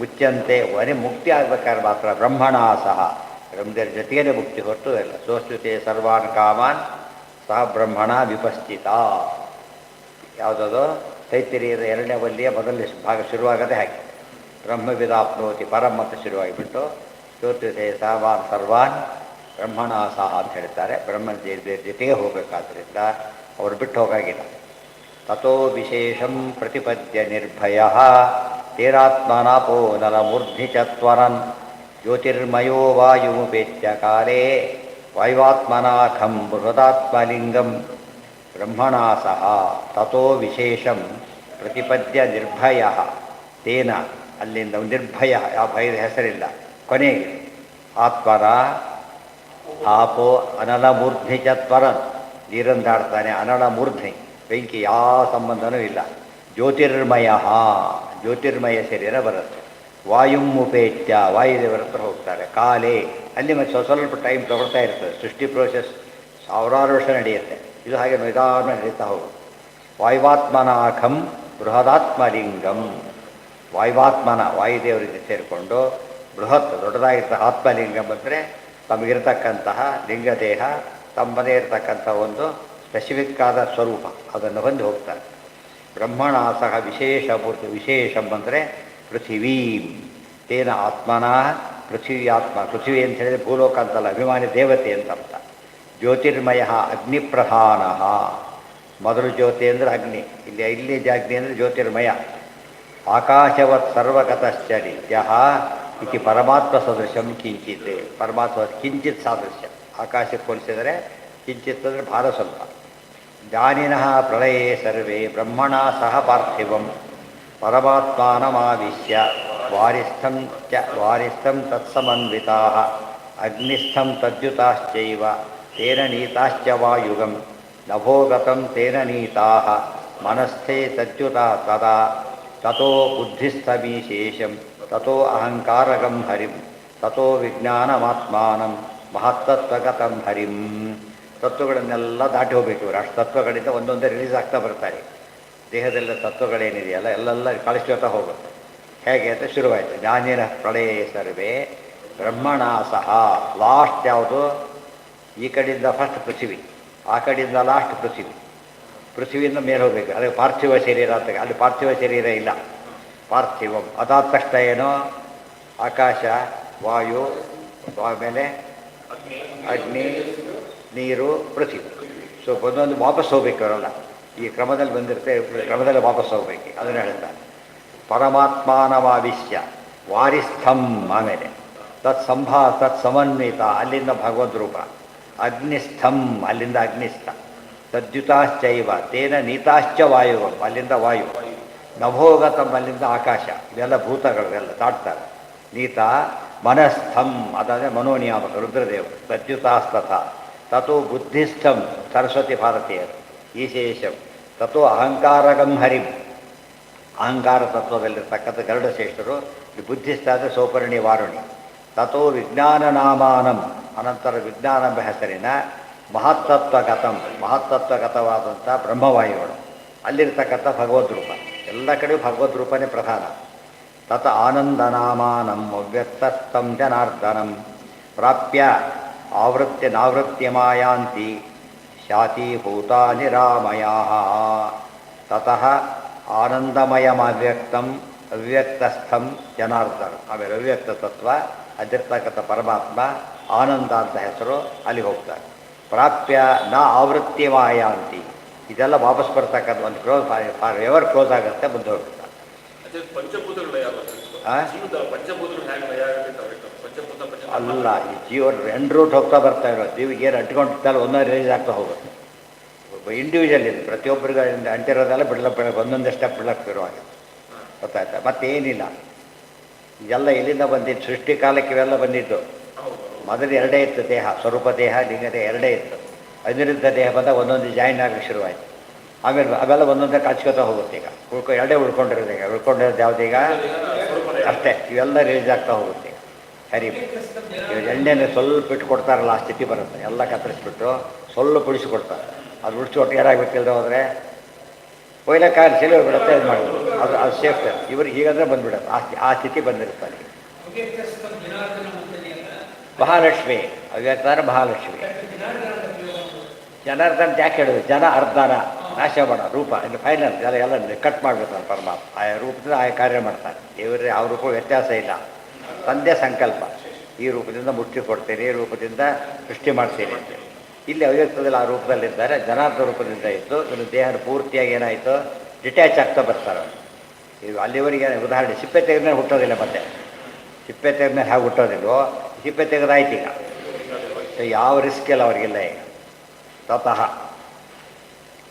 ಮುಚ್ಚಂತೆ ಒನೆ ಮುಕ್ತಿ ಆಗಬೇಕಾದ್ರೆ ಮಾತ್ರ ಬ್ರಹ್ಮಣ ಸಹ ಬ್ರಹ್ಮದೇವ್ರ ಜೊತೆಗೇ ಮುಕ್ತಿ ಹೊರತು ಇಲ್ಲ. ಸೋಸ್ತುತೆ ಸರ್ವಾನ್ ಕಾಮಾನ್ ಸಹ ಬ್ರಹ್ಮಣ ವಿಪಸ್ಥಿತ. ಯಾವುದದು? ತೈತ್ತಿರೀಯದ 2ನೇ ವಲ್ಲಿಯ ಮೊದಲನೇ ಭಾಗ ಶುರುವಾಗದೆ ಹಾಗೆ ಬ್ರಹ್ಮವಿದಾಪ್ನೋತಿ ಪರಂ ಅಂತ ಶುರುವಾಗಿಬಿಟ್ಟು ಸೋಸ್ತುತೆ ಸರ್ವಾನ್ ಸರ್ವಾನ್ ಬ್ರಹ್ಮಣ ಸಹ ಅಂತ ಹೇಳ್ತಾರೆ. ಬ್ರಹ್ಮನ ಜೊತೆಗೆ ಹೋಗಬೇಕಾದ್ರಿಂದ ಅವರು ಬಿಟ್ಟು ಹೋಗಾಗಿಲ್ಲ. ತಥೋ ವಿಶೇಷಂ ಪ್ರತಿಪದ್ಯ ನಿರ್ಭಯ ತೇರಾತ್ಮನಾಪೋ ನಲಮೂರ್ಧಿ ಚತ್ವರನ್ ಜ್ಯೋತಿರ್ಮಯೋ ವಾಯುಮುಪೇತ್ಯ ಕಾಲೇ ವಾಯುವಾತ್ಮನಾಖಂ ಬೃಹದಾತ್ಮಲಿಂಗಂ ಬ್ರಹ್ಮಣಾ ಸಹ ತಥೋ ವಿಶೇಷಂ ಪ್ರತಿಪದ್ಯ ನಿರ್ಭಯ ತೇನ. ಅಲ್ಲಿಂದ ನಿರ್ಭಯ, ಯಾವ ಭಯದ ಹೆಸರಿಲ್ಲ ಕೊನೆಗೆ. ಆತ್ಮನ ಆಪೋ ಅನಲಮೂರ್ಧಿ ಚತ್ವರನ್ ನೀರಂದಾಡ್ತಾನೆ. ಅನಲ ಮೂರ್ಧಿ ಬೆಂಕಿ ಯಾವ ಸಂಬಂಧನೂ ಇಲ್ಲ. ಜ್ಯೋತಿರ್ಮಯ ಜ್ಯೋತಿರ್ಮಯ ಶರೀರ ಬರುತ್ತೆ. ವಾಯುಮುಪೇತ್ಯ ವಾಯುದೇವರ ಹತ್ರ ಹೋಗ್ತಾರೆ. ಕಾಲೇ ಅಲ್ಲಿ ಮತ್ತೆ ಸ್ವಲ್ಪ ಟೈಮ್ ತಗೊಳ್ತಾ ಇರ್ತದೆ. ಸೃಷ್ಟಿ ಪ್ರೋಸೆಸ್ ಸಾವಿರಾರು ವರ್ಷ ನಡೆಯುತ್ತೆ. ಇದು ಹಾಗೆ ನಿಧಾನ ನಡೀತಾ ಹೋಗುತ್ತೆ. ವಾಯುವಾತ್ಮನಾಖಂ ಬೃಹದಾತ್ಮಲಿಂಗಂ. ವಾಯುವಾತ್ಮನ ವಾಯುದೇವರಿಗೆ ಸೇರಿಕೊಂಡು ಬೃಹತ್ ದೊಡ್ಡದಾಗಿರ್ತ ಆತ್ಮಲಿಂಗಂ ಅಂದರೆ ತಮಗಿರ್ತಕ್ಕಂತಹ ಲಿಂಗದೇಹ, ತಮ್ಮದೇ ಇರತಕ್ಕಂಥ ಒಂದು ಸ್ಪೆಸಿಫಿಕ್ ಆದ ಸ್ವರೂಪ, ಅದನ್ನು ಹೊಂದಿ ಹೋಗ್ತಾರೆ. ಬ್ರಹ್ಮಣ ಸಹ ವಿಶೇಷ ಮೂರ್ತಿ. ವಿಶೇಷಂ ಅಂದರೆ ಪೃಥಿವೀಂ ತೇನ ಆತ್ಮನ ಪೃಥ್ವಿ ಆತ್ಮ. ಪೃಥ್ವಿ ಅಂತ ಹೇಳಿದರೆ ಭೂಲೋಕ ಅಂತಲ್ಲ, ಅಭಿಮಾನಿ ದೇವತೆ ಅಂತ ಅರ್ಥ. ಜ್ಯೋತಿರ್ಮಯ ಅಗ್ನಿಪ್ರಧಾನ. ಮೊದಲು ಜ್ಯೋತಿ ಅಂದರೆ ಅಗ್ನಿ, ಇಲ್ಲಿ ಅಗ್ನಿ ಅಂದರೆ ಜ್ಯೋತಿರ್ಮಯ. ಆಕಾಶವತ್ ಸರ್ವಗತಶ್ಚ ನಿತ್ಯ ಇತಿ ಪರಮಾತ್ಮ ಸದೃಶಂ ಕಿಂಚಿತ್. ಪರಮಾತ್ಮ ಕಿಂಚಿತ್ ಸಾದೃಶ್ಯ. ಆಕಾಶಕ್ಕೆ ಹೋಲಿಸಿದರೆ ಕಿಂಚಿತ್ ಅಂದರೆ ಭಾರ ಸ್ವಲ್ಪ. ಜ್ಞಾನಿನಃ ಪ್ರಳಯೇ ಸರ್ವೇ ಬ್ರಹ್ಮಣ ಸಹ ಪಾರ್ಥಿವಂ ಪರಮಾತ್ಮಾನಮಾವಿಶ್ಯ ವಾರಿಸ್ಥಂ ತತ್ಸಮನ್ವಿತಾ ಅಗ್ನಿಸ್ಥಂ ತದ್ಯುತಾಶ್ಚೈವ ತೇನ ನೀತಾಶ್ಚ ವಾಯುಗಂ ನಭೋಗತಂ ತೇನ ನೀತಾಃ ಮನಸ್ಥೇ ತದ್ಯುತಾ ತದಾ ತತೋ ಬುದ್ಧಿಸ್ಥಮೀಶೇಷಂ ತತೋ ಅಹಂಕಾರಗಂ ಹರಿಂ ತತೋ ವಿಜ್ಞಾನಮಾತ್ಮಾನಂ ಮಹತ್ತತ್ವಗತಂ ಹರಿಂ. ತತ್ವಗಳನ್ನೆಲ್ಲ ದಾಟಿ ಹೋಗ್ಬೇಕು ಇವರು. ಅಷ್ಟು ತತ್ವಗಳಿಂದ ಒಂದೊಂದೇ ರಿಲೀಸ್ ಆಗ್ತಾ ಬರ್ತಾರೆ. ದೇಹದಲ್ಲ ತತ್ವಗಳೇನಿದೆಯಲ್ಲ ಎಲ್ಲೆಲ್ಲ ಕಳಿಸ್ಕೊಳ್ತಾ ಹೋಗುತ್ತೆ. ಹೇಗೆ ಅಂತ ಶುರುವಾಯಿತು. ಜ್ಞಾನಿನ ಪ್ರಳಯ ಸರ್ವೇ ಬ್ರಹ್ಮಣ ಸಹ. ಲಾಸ್ಟ್ ಯಾವುದು? ಈ ಕಡೆಯಿಂದ ಫಸ್ಟ್ ಪೃಥ್ವಿ, ಆ ಕಡೆಯಿಂದ ಲಾಸ್ಟ್ ಪೃಥ್ವಿ. ಪೃಥ್ವಿಯಿಂದ ಮೇಲೆ ಹೋಗಬೇಕು. ಅದಕ್ಕೆ ಪಾರ್ಥಿವ ಶರೀರ ಅಂತ. ಅಲ್ಲಿ ಪಾರ್ಥಿವ ಶರೀರ ಇಲ್ಲ, ಪಾರ್ಥಿವಂ. ಅದಾದ ತಕ್ಷಣ ಏನು? ಆಕಾಶ, ವಾಯು, ಆಮೇಲೆ ಅಗ್ನಿ, ನೀರು, ಪೃಥ್ವಿ. ಸೊ ಒಂದೊಂದು ವಾಪಸ್ ಹೋಗ್ಬೇಕು ಅವರೆಲ್ಲ. ಈ ಕ್ರಮದಲ್ಲಿ ಬಂದಿರುತ್ತೆ, ಕ್ರಮದಲ್ಲಿ ವಾಪಸ್ ಹೋಗ್ಬೇಕು. ಅದನ್ನು ಹೇಳ್ತಾರೆ. ಪರಮಾತ್ಮಾನವಾವಿಶ್ಯ ವಾರಿಸ್ಥಂ. ಆಮೇಲೆ ತತ್ ಸಮನ್ವಿತ, ಅಲ್ಲಿಂದ ಭಗವದ್ ರೂಪ. ಅಗ್ನಿಸ್ಥಂ, ಅಲ್ಲಿಂದ ಅಗ್ನಿಸ್ಥ. ತದ್ಯುತಾಶ್ಚೈವ ತೇನ ನೀತಾಶ್ಚ ವಾಯುವಂ, ಅಲ್ಲಿಂದ ವಾಯು. ನಭೋಗತಂ, ಅಲ್ಲಿಂದ ಆಕಾಶ. ಇವೆಲ್ಲ ಭೂತಗಳು ಎಲ್ಲ ದಾಟ್ತಾರೆ. ನೀತ ಮನಸ್ಥಂ, ಅದಾದರೆ ಮನೋನಿಯಾಮಕ ರುದ್ರದೇವರು. ತದ್ಯುತಾಸ್ತಥ ತಥೋ ಬುದ್ಧಿಸ್ಥಂ, ಸರಸ್ವತಿ ಭಾರತೀಯರು. ಈಶೇಷಂ ತಥೋ ಅಹಂಕಾರಗಂ ಹರಿಂ, ಅಹಂಕಾರ ತತ್ವದಲ್ಲಿರ್ತಕ್ಕಂಥ ಗರುಡಶ್ರೇಷ್ಠರು. ಈ ಬುದ್ಧಿಸ್ಥ ಅಂದರೆ ಸೌಪರ್ಣಿ ವಾರುಣಿ. ತಥೋ ವಿಜ್ಞಾನ ನಾಮಾನಂ, ಅನಂತರ ವಿಜ್ಞಾನ ಹೆಸರಿನ ಮಹತ್ತತ್ವಗತಂ, ಮಹತ್ತತ್ವಗತವಾದಂಥ ಬ್ರಹ್ಮವಾಯುಗಳು. ಅಲ್ಲಿರ್ತಕ್ಕಂಥ ಭಗವದ್ ರೂಪ. ಎಲ್ಲ ಕಡೆಯೂ ಭಗವದ್ ರೂಪನೇ ಪ್ರಧಾನ. ತತ ಆನಂದನಾಮಾನಂ ಅವ್ಯಕ್ತಸ್ಥಂ ಜನಾರ್ದನಂ ಪ್ರಾಪ್ಯ ಆವೃತ್ಯ ನಾವೃತ್ಯ ಮಾಯಾಂತಿ ಶಾತೀಭೂತಾ ನಿರಾಮಯಾಃ. ತತಃ ಆನಂದಮಯಮವ್ಯಕ್ತಂ ಅವ್ಯಕ್ತಸ್ಥಂ ಜನಾರ್ದನ. ಆಮೇಲೆ ಅವ್ಯಕ್ತ ತತ್ವ, ಅದಿರ್ತಕ್ಕಂಥ ಪರಮಾತ್ಮ ಆನಂದ ಅಂತ ಹೆಸರು. ಅಲ್ಲಿ ಹೋಗ್ತಾರೆ. ಪ್ರಾಪ್ಯ ನ ಆವೃತ್ತಿ ಮಾಯಾಂತಿ. ಇದೆಲ್ಲ ವಾಪಸ್ ಬರ್ತಕ್ಕಂಥ ಒಂದು ಕ್ಲೋಸ್ ಫಾರ್ ಎವರ್ ಕ್ಲೋಸ್ ಆಗುತ್ತೆ, ಮುಂದೆ ಹೋಗ್ತಾರೆ. ಅಲ್ಲ, ಈ ಜೀವನ ಎಂಡ್ ರೂಟ್ ಹೋಗ್ತಾ ಬರ್ತಾ ಇರೋದು. ಜೀವಿಗೆ ಏನು ಅಂಟ್ಕೊಂಡಿರ್ತಾರೋ ಒಂದೊಂದು ರಿಲೀಸ್ ಆಗ್ತಾ ಹೋಗುತ್ತೆ. ಇಂಡಿವಿಜುವಲ್ ಇದೆ. ಪ್ರತಿಯೊಬ್ಬರಿಗೂ ಅಂಟಿರೋದೆಲ್ಲ ಬಿಡ್ಲಕ್ಕೆ ಒಂದೊಂದೇ ಸ್ಟೆಪ್ ಬಿಡ್ಲಕ್ಕೆ ಶುರುವಾಗುತ್ತೆ. ಗೊತ್ತಾಯ್ತಾ? ಮತ್ತೇನಿಲ್ಲ. ಇದೆಲ್ಲ ಎಲ್ಲಿಂದ ಬಂದಿದ್ದು? ಸೃಷ್ಟಿ ಕಾಲಕ್ಕೆ ಇವೆಲ್ಲ ಬಂದಿದ್ದು. ಮೊದಲು ಎರಡೇ ಇತ್ತು ದೇಹ, ಸ್ವರೂಪ ದೇಹ, ಲಿಂಗ ದೇಹ ಎರಡೇ ಇತ್ತು. ಅನಿರುದ್ಧ ದೇಹ ಬಂದಾಗ ಒಂದೊಂದು ಜಾಯಿನ್ ಆಗಲಿಕ್ಕೆ ಶುರುವಾಯಿತು. ಆಮೇಲೆ ಅವೆಲ್ಲ ಒಂದೊಂದೇ ಕಾಚ್ಕೋತಾ ಹೋಗುತ್ತೆ. ಈಗ ಎರಡೇ ಉಳ್ಕೊಂಡಿರೋದು. ಈಗ ಉಳ್ಕೊಂಡಿರೋದು ಯಾವುದೀಗ? ಅಷ್ಟೇ. ಇವೆಲ್ಲ ರಿಲೀಸ್ ಆಗ್ತಾ ಹೋಗುತ್ತೆ. ಈಗ ಹರಿ ಇವಾಗ ಎಣ್ಣೆನೇ ಸ್ವಲ್ಪ ಇಟ್ಟು ಕೊಡ್ತಾರಲ್ಲ, ಆ ಸ್ಥಿತಿ ಬರುತ್ತೆ. ಎಲ್ಲ ಕತ್ತರಿಸ್ಬಿಟ್ಟು ಸ್ವಲ್ಪ ಉಳಿಸ್ಕೊಡ್ತಾರೆ. ಅದು ಉಳಿಸ್ಕೊಟ್ಟು ಏನಾಗಬೇಕಿಲ್ಲದೆ ಹೋದರೆ ಕೊಯ್ಲಕ್ಕಾಗಲಿ ಸೆಲೆ ಬಿಡುತ್ತೆ. ಇದು ಮಾಡೋದು ಅದು ಸೇಫ್ಟ್. ಇವ್ರಿಗೆ ಹೀಗಂದ್ರೆ ಬಂದುಬಿಡುತ್ತೆ. ಆ ಸ್ಥಿತಿ ಬಂದಿರ್ತಾರೆ. ಮಹಾಲಕ್ಷ್ಮಿ ಅವ್ಯಕ್ತಾರ ಮಹಾಲಕ್ಷ್ಮಿ. ಜನಾರ್ದನ ಯಾಕೆ ಹೇಳೋದು? ಜನ ಅರ್ಧನ ನಾಶ ಮಾಡೋ ರೂಪ. ಇನ್ನು ಫೈನಲ್ ಎಲ್ಲ ಕಟ್ ಮಾಡಬೇಕು ಪರಮಾತ್ಮ. ಆಯಾ ರೂಪದಿಂದ ಆಯಾ ಕಾರ್ಯ ಮಾಡ್ತಾನೆ. ಇವ್ರಿಗೆ ಆ ರೂಪ ವ್ಯತ್ಯಾಸ ಇಲ್ಲ. ತಂದೆ ಸಂಕಲ್ಪ, ಈ ರೂಪದಿಂದ ಮುಷ್ಟಿ ಕೊಡ್ತೇನೆ, ಈ ರೂಪದಿಂದ ಸೃಷ್ಟಿ ಮಾಡ್ತೇನೆ ಅಂತ. ಇಲ್ಲಿ ಅವ್ಯಕ್ತದಲ್ಲಿ ಆ ರೂಪದಲ್ಲಿದ್ದಾರೆ. ಜನಾರ್ದ ರೂಪದಿಂದ ಇತ್ತು. ಇನ್ನು ದೇಹದ ಪೂರ್ತಿಯಾಗಿ ಏನಾಯಿತು? ಡಿಟ್ಯಾಚ್ ಆಗ್ತಾ ಬರ್ತಾರೆ. ಇದು ಅಲ್ಲಿವರೆಗೆ ಉದಾಹರಣೆ, ಸಿಪ್ಪೆ ತೆಗೆದ್ಮೇಲೆ ಹುಟ್ಟೋದಿಲ್ಲ. ಮತ್ತೆ ಸಿಪ್ಪೆ ತೆಗೆದ್ಮೇಲೆ ಹೇಗೆ ಹುಟ್ಟೋದಿಲ್ವೋ, ಸಿಪ್ಪೆ ತೆಗೆದಾಯ್ತು. ಈಗ ಯಾವ ರಿಸ್ಕ್ ಇಲ್ಲ ಅವರಿಗೆಲ್ಲ. ಈಗ ತತಃ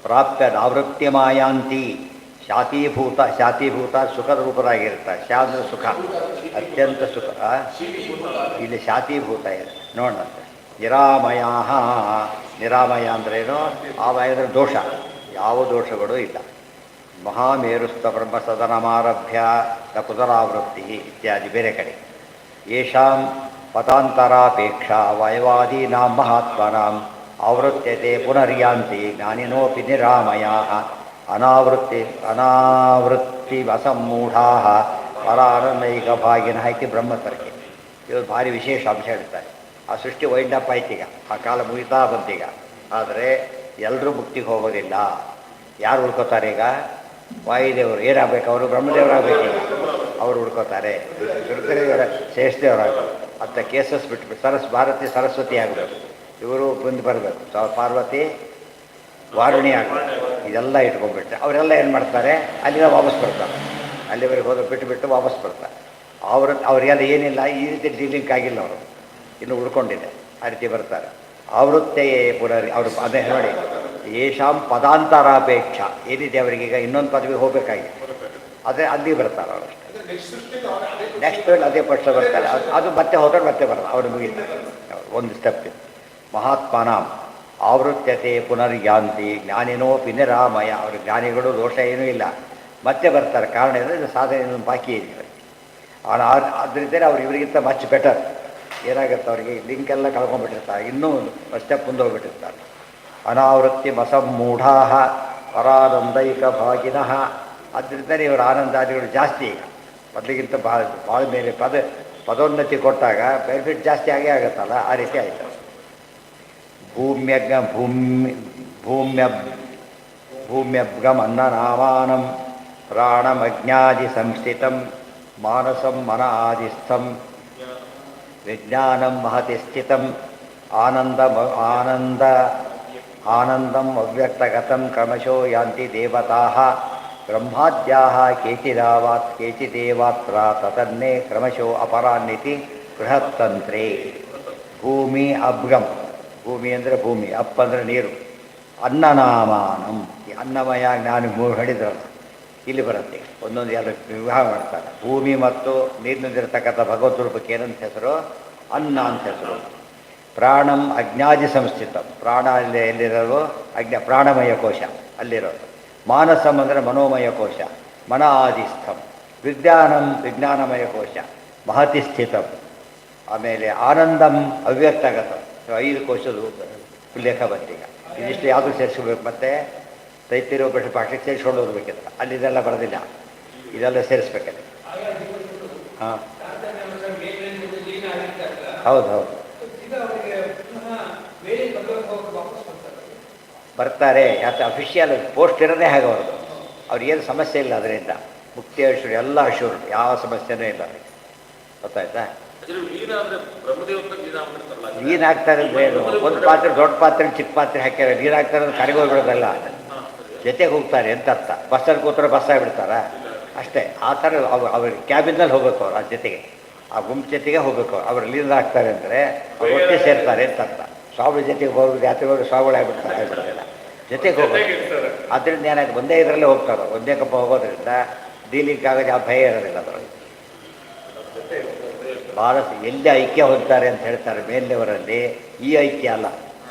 ಪ್ರಾಪ್ಯ ನಾವೃತ್ಯ ಮಾಯಾಂತಿ ಶಾತೀಭೂತ ಸುಖದ ರೂಪದಾಗಿರ್ತಾರೆ. ಶಾ ಅಂದರೆ ಸುಖ, ಅತ್ಯಂತ ಸುಖ. ಇಲ್ಲಿ ಶಾತೀಭೂತ ಇದೆ ನೋಡಂತೆ. ನಿರಾಮಯ. ನಿರಾಮಯ ಅಂದ್ರೇನು? ಆಮಯ ಅಂದರೆ ದೋಷ. ಯಾವ ದೋಷಗಳು ಇಲ್ಲ. ಮಹಾಮೇರುಸ್ಥ ಬ್ರಹ್ಮ ಸದನಮಾರಭ್ಯ ನ ಪುನರಾವೃತ್ತಿ ಇತ್ಯಾದಿ ಬೇರೆ ಕಡೆ. ಯೇಷಾಂ ಪತಾಂತರಾಪೇಕ್ಷಾ ವಯವಾದೀನಾಂ ಮಹಾತ್ಮನಾಂ ಆವೃತ್ಯತೆ ಪುನರ್ಯಾಂತಿ ಜ್ಞಾನಿನೋಪಿ ನಿರಾಮಯಾಃ ಅನಾವೃತ್ತಿ ಅಸಮ್ಮೂಢಾ ಪರಾನಂದೈಕ ಭಾಗಿನಃ ಇತಿ ಬ್ರಹ್ಮತರ್ಕೆ. ಇದು ಭಾರಿ ವಿಶೇಷ ಅಂಶ ಹೇಳ್ತಾರೆ. ಆ ಸೃಷ್ಟಿ ವೈಂಡಪ್ ಆಯ್ತೀಗ, ಆ ಕಾಲ ಮುಗಿತಾ ಬಂತೀಗ. ಆದರೆ ಎಲ್ಲರೂ ಮುಕ್ತಿಗೆ ಹೋಗೋದಿಲ್ಲ. ಯಾರು ಉಳ್ಕೋತಾರೆ ಈಗ? ವಾಯುದೇವರು. ಏನಾಗಬೇಕು ಅವರು? ಬ್ರಹ್ಮದೇವರಾಗಬೇಕೀಗ. ಅವರು ಉಳ್ಕೋತಾರೆ. ರುದ್ರದೇವರ ಶೇಷದೇವರಾಗಬೇಕು. ಅಂತ ಕೇಸಸ್ ಬಿಟ್ಬಿಟ್ಟು ಭಾರತಿ ಸರಸ್ವತಿ ಆಗಬೇಕು. ಇವರು ಬಂದು ಬರಬೇಕು. ಪಾರ್ವತಿ ವಾರುಣಿ ಆಗಬೇಕು. ಇದೆಲ್ಲ ಇಟ್ಕೊಂಡ್ಬಿಟ್ರೆ ಅವರೆಲ್ಲ ಏನು ಮಾಡ್ತಾರೆ? ಅಲ್ಲಿಂದ ವಾಪಸ್ ಬರ್ತಾರೆ. ಅಲ್ಲಿವರೆಗೆ ಹೋದ ಬಿಟ್ಟು ವಾಪಸ್ ಬರ್ತಾರೆ. ಅವರಿಗೆಲ್ಲ ಏನಿಲ್ಲ, ಈ ರೀತಿ ಡೀಲಿಂಗ್ ಆಗಿಲ್ಲ. ಅವರು ಇನ್ನು ಉಳ್ಕೊಂಡಿದೆ. ಆ ರೀತಿ ಬರ್ತಾರೆ. ಆವೃತ್ತಿಯೇ ಅವರು ಅದೇ ನೋಡಿ, ಯೇಷಾಂ ಪದಾಂತರಾಪೇಕ್ಷ ಏನಿದೆ ಅವರಿಗೀಗ ಇನ್ನೊಂದು ಪದವಿಗೆ ಹೋಗಬೇಕಾಗಿದೆ. ಅದೇ ಅಲ್ಲಿ ಬರ್ತಾರೆ ಅವರಷ್ಟೇ. ನೆಕ್ಸ್ಟ್ ಅದೇ ಪಕ್ಷ ಬರ್ತಾರೆ. ಅದು ಮತ್ತೆ ಹೋದ್ರೆ ಮತ್ತೆ ಬರೋದು. ಅವ್ರು ಮುಗಿತಾರೆ. ಒಂದು ಸ್ಟೆಪ್ ಇದೆ. ಮಹಾತ್ಮನಾಂ ಆವೃತ್ಯತೆ ಪುನರ್ಯಾಂತಿ ಜ್ಞಾನಿನೋಪಿ ನಿರಾಮಯ. ಅವರು ಜ್ಞಾನಿಗಳು ದೋಷ ಏನೂ ಇಲ್ಲ, ಮತ್ತೆ ಬರ್ತಾರೆ. ಕಾರಣ ಅಂದರೆ ಇದು ಸಾಧನೆ ಬಾಕಿ ಇದೆ. ಅದರಿಂದಲೇ ಅವ್ರು ಇವರಿಗಿಂತ ಮಚ್ ಬೆಟರ್. ಏನಾಗುತ್ತೆ ಅವರಿಗೆ ಲಿಂಕೆಲ್ಲ ಕಳ್ಕೊಂಡ್ಬಿಟ್ಟಿರ್ತಾರೆ, ಇನ್ನೂ ಒಂದು ಸ್ಟೆಪ್ ಮುಂದೆ ಹೋಗ್ಬಿಟ್ಟಿರ್ತಾರೆ. ಅನಾವೃತ್ತಿ ಮಸಮ್ಮೂಢಾ ಪರಾನಂದೈಕ ಭಾಗಿನಃ. ಅದರಿಂದಲೇ ಇವರ ಆನಂದಾದಿಗಳು ಜಾಸ್ತಿ. ಈಗ ಮೊದಲಿಗಿಂತ ಭಾಳ ಮೇಲೆ ಪದೋನ್ನತಿ ಕೊಟ್ಟಾಗ ಬೆನಿಫಿಟ್ ಜಾಸ್ತಿ ಆಗೇ ಆಗುತ್ತಲ್ಲ, ಆ ರೀತಿ ಆಯಿತು. ಭೂಮ್ಯಬ್ಗಮ್ ಅನ್ನನಾಮಾನಂ ಪ್ರಾಣಮಜ್ಞಾದಿ ಸಂಸ್ಥಿತಂ ಮಾನಸಂ ಮನ ಆದಿಸ್ಥಂ ವಿಜ್ಞಾನಂ ಮಹತಿ ಸ್ಥಿತಂ ಆನಂದಂ ಅವ್ಯಕ್ತಗತಂ ಕ್ರಮಶೋ ಯಾಂತಿ ದೇವತಾಃ ಬ್ರಹ್ಮಾದ್ಯಾಃ ಕೇಚಿದೇವಾತ್ರ ತತನ್ನೇ ಕ್ರಮಶೋ ಅಪರಾನ್ನಿತಿ ಬೃಹತ್ತಂತ್ರೇ. ಭೂಮಿ ಅಬ್ಗಂ, ಭೂಮಿ ಅಂದರೆ ಭೂಮಿ, ಅಪ್ ಅಂದರೆ ನೀರು. ಅನ್ನನಾಮಾನಂ, ಈ ಅನ್ನಮಯ ಜ್ಞಾನ ಮೂರು ಹೇಳಿದ್ರಲ್ಲ, ಇಲ್ಲಿ ಬರುತ್ತೆ. ಒಂದೊಂದು ಎರಡು ವಿವಾಹ ಮಾಡ್ತಾರೆ. ಭೂಮಿ ಮತ್ತು ನೀರಿನಲ್ಲಿರ್ತಕ್ಕಂಥ ಭಗವದ್ ರೂಪಕ್ಕೆ ಏನಂತ ಹೆಸರು? ಅನ್ನ ಅಂತ ಹೆಸರು. ಪ್ರಾಣಂ ಅಜ್ಞಾದಿ ಸಂಸ್ಥಿತ, ಪ್ರಾಣ ಅಲ್ಲಿ ಎಲ್ಲಿರೋದು? ಪ್ರಾಣಮಯ ಕೋಶ ಅಲ್ಲಿರೋದು. ಮಾನಸಂ ಅಂದರೆ ಮನೋಮಯ ಕೋಶ, ಮನ ಆದಿಸ್ಥಂ. ವಿಜ್ಞಾನಂ ವಿಜ್ಞಾನಮಯ ಕೋಶ, ಮಹತಿ ಸ್ಥಿತಂ. ಆಮೇಲೆ ಆನಂದಂ ಅವ್ಯಕ್ತಗತಂ. 5 ಕೋಶದ ಉಲ್ಲೇಖ ಬಂತೀಗ. ಇದಿಷ್ಟು ಯಾವುದು ಸೇರಿಸ್ಕೋಬೇಕು? ಮತ್ತೆ ತೈತಿರೋ ಬಿಟ್ಟು ಪಾಠಕ್ಕೆ ಸೇರಿಸ್ಕೊಂಡು ಹೋಗ್ಬೇಕಿಲ್ಲ, ಅಲ್ಲಿ ಇದೆಲ್ಲ ಬರೋದಿಲ್ಲ, ಇದೆಲ್ಲ ಸೇರಿಸ್ಬೇಕಲ್ಲಿ. ಹಾಂ, ಹೌದು ಹೌದು ಬರ್ತಾರೆ. ಯಾಕೆ ಅಫಿಷಿಯಲ್ ಪೋಸ್ಟ್ ಇರೋದೇ ಹಾಗೆ ಅವ್ರಿಗೇನು ಸಮಸ್ಯೆ ಇಲ್ಲ. ಅದರಿಂದ ಮುಕ್ತಿ ಅಶೂರ್, ಎಲ್ಲ ಅಶೂರ್, ಯಾವ ಸಮಸ್ಯೆನೂ ಇಲ್ಲ ಅವ್ರಿಗೆ. ಗೊತ್ತಾಯ್ತಾ? ನೀರು ಹಾಕ್ತಾರೆ ಅಂದರೆ ಏನು? ಒಂದು ಪಾತ್ರೆ, ದೊಡ್ಡ ಪಾತ್ರೆ, ಚಿಕ್ಕ ಪಾತ್ರೆ ಹಾಕ್ಯಾರ, ನೀರು ಹಾಕ್ತಾರೆ ಅಂದ್ರೆ ಕರಗಿ ಹೋಗ್ಬಿಡೋದಲ್ಲ, ಜೊತೆಗೆ ಹೋಗ್ತಾರೆ ಅಂತ ಅರ್ಥ. ಬಸ್ಸಲ್ಲಿ ಕೂತ್ರೆ ಬಸ್ ಆಗಿಬಿಡ್ತಾರ ಅಷ್ಟೇ. ಆ ಥರ ಅವ್ರಿಗೆ ಕ್ಯಾಬಿನಲ್ಲಿ ಹೋಗ್ಬೇಕು ಅವ್ರು, ಅದ್ರ ಜೊತೆಗೆ, ಆ ಗುಂಪು ಜೊತೆಗೆ ಹೋಗ್ಬೇಕು. ಅವ್ರು ನೀರು ಹಾಕ್ತಾರೆ ಅಂದರೆ ಅವ್ರು ಒಟ್ಟೆ ಸೇರ್ತಾರೆ ಅಂತ ಅರ್ಥ. ಸ್ವಾಮಿ ಜೊತೆಗೆ ಹೋಗೋದು, ಯಾತ್ರೆಗಳು ಸ್ವಾಮಿಗಳಾಗ್ಬಿಡ್ತಾರೆ, ಆಗಿಬಿಡೋದಿಲ್ಲ, ಜೊತೆಗೆ ಹೋಗೋದು. ಅದರಿಂದ ಏನಾಯ್ತು, ಒಂದೇ ಇದರಲ್ಲೇ ಹೋಗ್ತಾರೆ. ಒಂದೇ ಕಪ್ಪ ಹೋಗೋದ್ರಿಂದ ಡೀಲಿಂಗ್ ಆಗೋದು ಯಾವ ಭಯ ಇರೋದಿಲ್ಲ ಅದರಲ್ಲಿ. ಭಾಳ ಎಲ್ಲಿ ಐಕ್ಯ ಹೊಂದ್ತಾರೆ ಅಂತ ಹೇಳ್ತಾರೆ ಮೇಲ್ನವರಲ್ಲಿ. ಈ ಐಕ್ಯ ಅಲ್ಲ,